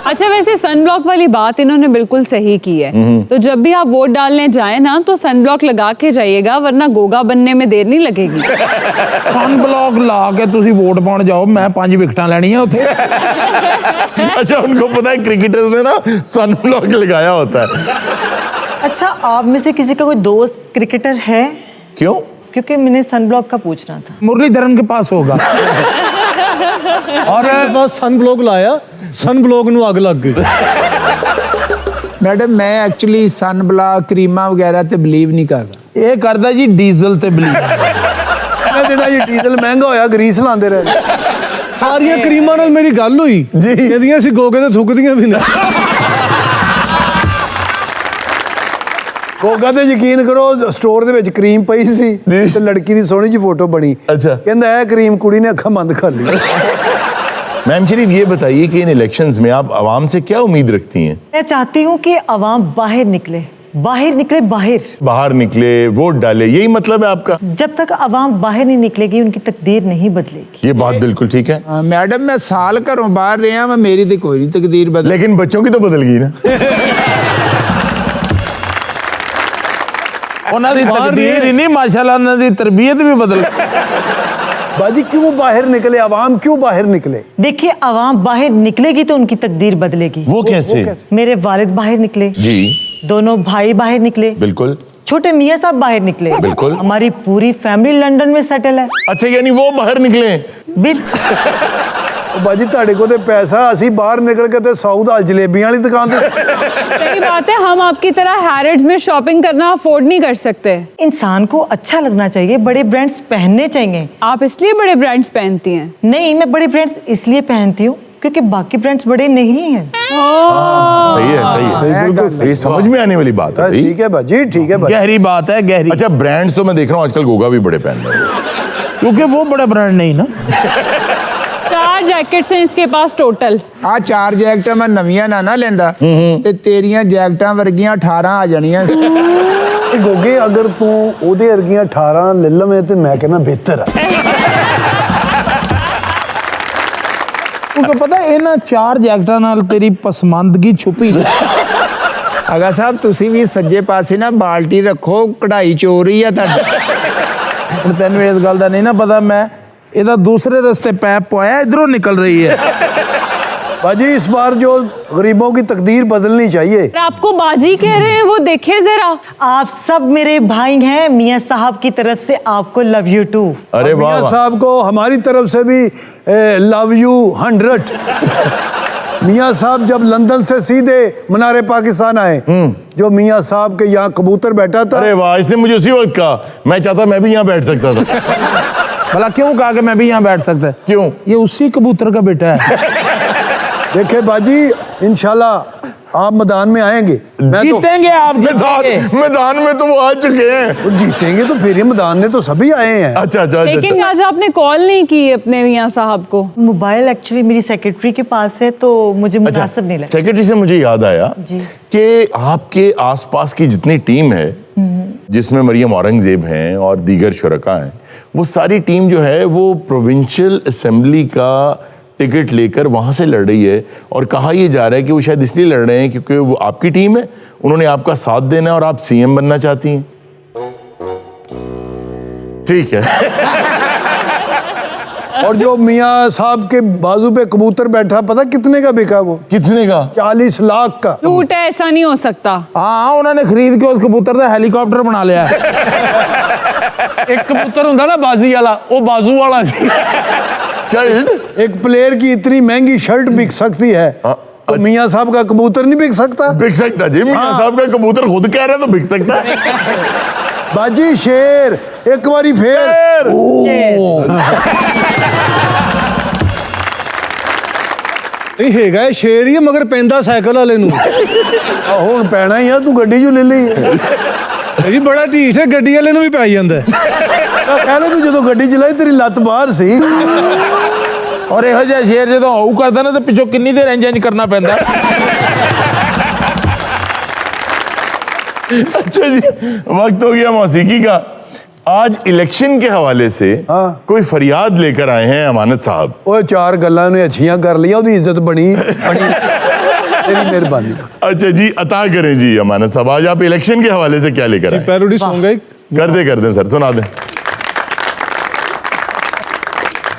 अच्छा वैसे सन ब्लॉक वाली बात इन्होंने बिल्कुल सही की है, तो जब भी आप वोट डालने जाए ना तो सन ब्लॉक लगा के जाइएगा वरना गोगा बनने में देर नहीं लगेगी। सन ब्लॉक ला के तुसी वोट पाउण जाओ, मैं 5 विकेटां लैणियां उत्थे। अच्छा उनको पता है क्रिकेटर्स ने ना सन ब्लॉक लगाया होता है। अच्छा आप में से किसी का कोई दोस्त क्रिकेटर है? क्यों? क्योंकि मैंने सन ब्लॉक का पूछना था। मुरलीधरन के पास होगा। और बस सन ब्लॉक लाया, सन ब्लॉक नूं अग लग गई। मैडम मैं एक्चुअली सन ब्लॉक क्रीमा वगैरह ते बिलीव नहीं करदा। ये करदा जी डीजल ते बिलीव। ਇਹਨਾਂ ਦਿਨਾਂ ਜੀ ਡੀਜ਼ਲ ਮਹਿੰਗਾ ਹੋਇਆ ਗਰੀਸ ਲਾਉਂਦੇ ਰਹੇ ਸਾਰੀਆਂ ਕਰੀਮਾਂ ਨਾਲ ਮੇਰੀ ਗੱਲ ਹੋਈ ਜੀ, ਇਹਦੀਆਂ ਸੀ ਗੋਗੇ ਤੇ ਥੁੱਕਦੀਆਂ ਵੀ ਨਹੀਂ। ਗੋਗਾ ਤੇ ਯਕੀਨ ਕਰੋ ਸਟੋਰ ਦੇ ਵਿੱਚ ਕਰੀਮ ਪਈ ਸੀ ਤੇ ਲੜਕੀ ਦੀ ਸੋਹਣੀ ਜਿਹੀ ਫੋਟੋ ਬਣੀ। अच्छा ਕਹਿੰਦਾ ਇਹ ਕਰੀਮ ਕੁੜੀ ਨੇ ਅੱਖਾਂ ਬੰਦ कर ली। मैम शरीफ ये बताइए कि इन इलेक्शंस में आप आवाम से क्या उम्मीद रखती हैं? मैं चाहती हूँ कि अवाम बाहर निकले बाहर निकले वोट डाले, यही मतलब है आपका? जब तक अवाम बाहर नहीं निकलेगी उनकी तकदीर नहीं बदलेगी। ये बात बिल्कुल ठीक है। मैडम मैं साल घरों बाहर रहा मैं मेरी तो कोई नहीं तकदीर बदल, लेकिन बच्चों की तो बदल गई ना। ਉਹਨਾਂ ਦੀ ਤਕਦੀਰ ਹੀ ਨਹੀਂ ਮਾਸ਼ਾਅੱਲਾ ਉਹਨਾਂ ਦੀ ਤਰਬੀयत भी बदल गई। बाजी क्यों बाहर निकले, अवाम क्यों बाहर निकले? देखिए अवाम बाहर निकलेगी तो उनकी तकदीर बदलेगी। वो कैसे? मेरे वालिद बाहर निकले जी, दोनों भाई बाहर निकले, बिल्कुल छोटे मियाँ साहब बाहर निकले, बिल्कुल हमारी पूरी फैमिली लंदन में सेटल है। अच्छा यानी वो बाहर निकले। बाजी ਤੁਹਾਡੇ ਕੋਲ ਤੇ ਪੈਸਾ ਅਸੀਂ ਬਾਹਰ ਨਿਕਲ ਕੇ ਤੇ ਸਾਊਦ ਹਾਲ ਜਲੇਬੀਆਂ ਵਾਲੀ ਦੁਕਾਨ ਤੇ। सही बात है, हम आपकी तरह हैरिड्स में शॉपिंग करना अफोर्ड नहीं कर सकते। इंसान को अच्छा लगना चाहिए, बड़े ब्रांड्स पहनने चाहिए। आप इसलिए बड़े ब्रांड्स पहनती हैं? नहीं मैं बड़े ब्रांड्स इसलिए पहनती हूँ क्योंकि बाकी ब्रांड्स बड़े नहीं हैं। सही है बिल्कुल ये समझ में आने वाली बात है। ठीक है बाजी, ठीक है, गहरी बात है गहरी। अच्छा ब्रांड्स तो मैं देख रहा हूँ आजकल गोगा भी बड़े पहन रहे हैं, क्योंकि वो बड़ा ब्रांड नहीं ना। 4 जैकेट्स हैं इसके पास टोटल। आ 4 जैकटां मैं नवीਆਂ ना लेंदा ते तेरियां जैकटां वर्गियां 18 आ जाणियां। गोगे अगर तू ओदे वर्गियां 18 ले लवें ते मैं कहना बेहतर है। उनको पता है इन्हां 4 जैकटां नाल तेरी पसंदगी छुपी। आगा साहब तुसी भी सज्जे पासे ना बाल्टी रखो, कढ़ाई चोरी है तुहाडी। ਹੁਣ ਤੈਨੂੰ ਇਸ ਗੱਲ ਦਾ ਨਹੀਂ ਨਾ ਪਤਾ, ਮੈਂ ਇਹਦਾ दूसरे रास्ते पैप पवाया इधरों निकल रही है। बाजी इस बार जो गरीबों की तकदीर बदलनी चाहिए। आपको बाजी कह रहे हैं वो देखिए जरा। आप सब मेरे भाई हैं, मियाँ साहब की तरफ से आपको लव यू टू। अरे मियाँ साहब को हमारी तरफ से भी लव यू 100। मियाँ साहब जब लंदन से सीधे मनारे पाकिस्तान आए, जो मियाँ साहब के यहाँ कबूतर बैठा था। अरे वाह, इसने मुझे उसी वक्त कहा, मैं चाहता मैं भी यहाँ बैठ सकता था। भला क्यों कहा कि मैं भी यहाँ बैठ सकता? क्यों? ये उसी कबूतर का बेटा है। देखे बाजी इंशाल्लाह आप मैदान में आएंगे, जीतेंगे आप। मैदान में तो वो आ चुके हैं। तो जीतेंगे तो फिर ये मैदान में तो सभी आए हैं। अच्छा अच्छा। लेकिन आज आपने कॉल नहीं की अपने मियाँ साहब को? मोबाइल एक्चुअली मेरी सेक्रेटरी के पास है तो मुझे मुनासिब नहीं लगा। सेक्रेटरी से मुझे याद आया कि आपके आसपास की जितनी टीम है जिसमें मरियम औरंगजेब हैं और दीगर शुरका हैं, वो सारी टीम जो है वो प्रोविंशियल असेंबली का टिकट लेकर वहां से लड़ रही है और कहा यह जा रहा है कि वो शायद इसलिए लड़ रहे हैं क्योंकि वो आपकी टीम है, उन्होंने आपका साथ देना है और आप सीएम बनना चाहती हैं। ठीक है। और जो मियाँ साहब के बाजू पे कबूतर बैठा, पता कितने का बिका वो? कितने का? 40 लाख का। झूठ है, ऐसा नहीं हो सकता। हाँ, उन्होंने खरीद के उस कबूतर का हेलीकॉप्टर बना लिया है। एक कबूतर ਹੁੰਦਾ ना बाजी वाला, वो बाजू वाला सी। एक प्लेयर की इतनी महंगी शर्ट बिक सकती है तो मियाँ साहब का कबूतर नहीं बिक सकता? बिक सकता जी, मियाँ साहब का कबूतर खुद कह रहे हैं तो बिक सकता है। बाजी शेर एक बारी फेर। नहीं ਹੈਗਾ ਇਹ ਸ਼ੇਰ ਹੀ ਮਗਰ ਪੈਂਦਾ ਸਾਈਕਲ ਵਾਲੇ ਨੂੰ। ਹੁਣ ਪੈਣਾ ਹੀ ਆ, ਤੂੰ ਗੱਡੀ ਜੋ ਲੈ ਲਈ ਜੀ ਬੜਾ ਢੀਠ ਹੈ, ਗੱਡੀ ਵਾਲੇ ਨੂੰ ਵੀ ਪੈ ਜਾਂਦਾ। ਕਹਿੰਦੇ ਤੂੰ ਜਦੋਂ ਗੱਡੀ ਚਲਾਈ ਤੇਰੀ ਲੱਤ ਬਾਹਰ ਸੀ। ਔਰ ਇਹੋ ਜਿਹਾ ਸ਼ੇਰ ਜਦੋਂ ਹਾਊ ਕਰਦਾ ਨਾ ਤੇ ਪਿੱਛੋਂ ਕਿੰਨੀ ਦੇਰ ਇੰਜ ਕਰਨਾ ਪੈਂਦਾ। अच्छा जी, वक्त हो गया मौसीकी का। आज इलेक्शन के हवाले से कोई फरियाद लेकर आए हैं अमानत साहब। ओए 4 गल्लां ने अच्छियां कर लिया, ओदी इज्जत बनी तेरी मेहरबानी। अच्छा जी, अता करें जी अमानत साहब, आज आप इलेक्शन के हवाले से क्या लेकर आए? पैरोडी सॉन्ग है, कर दे सर, सुना दें।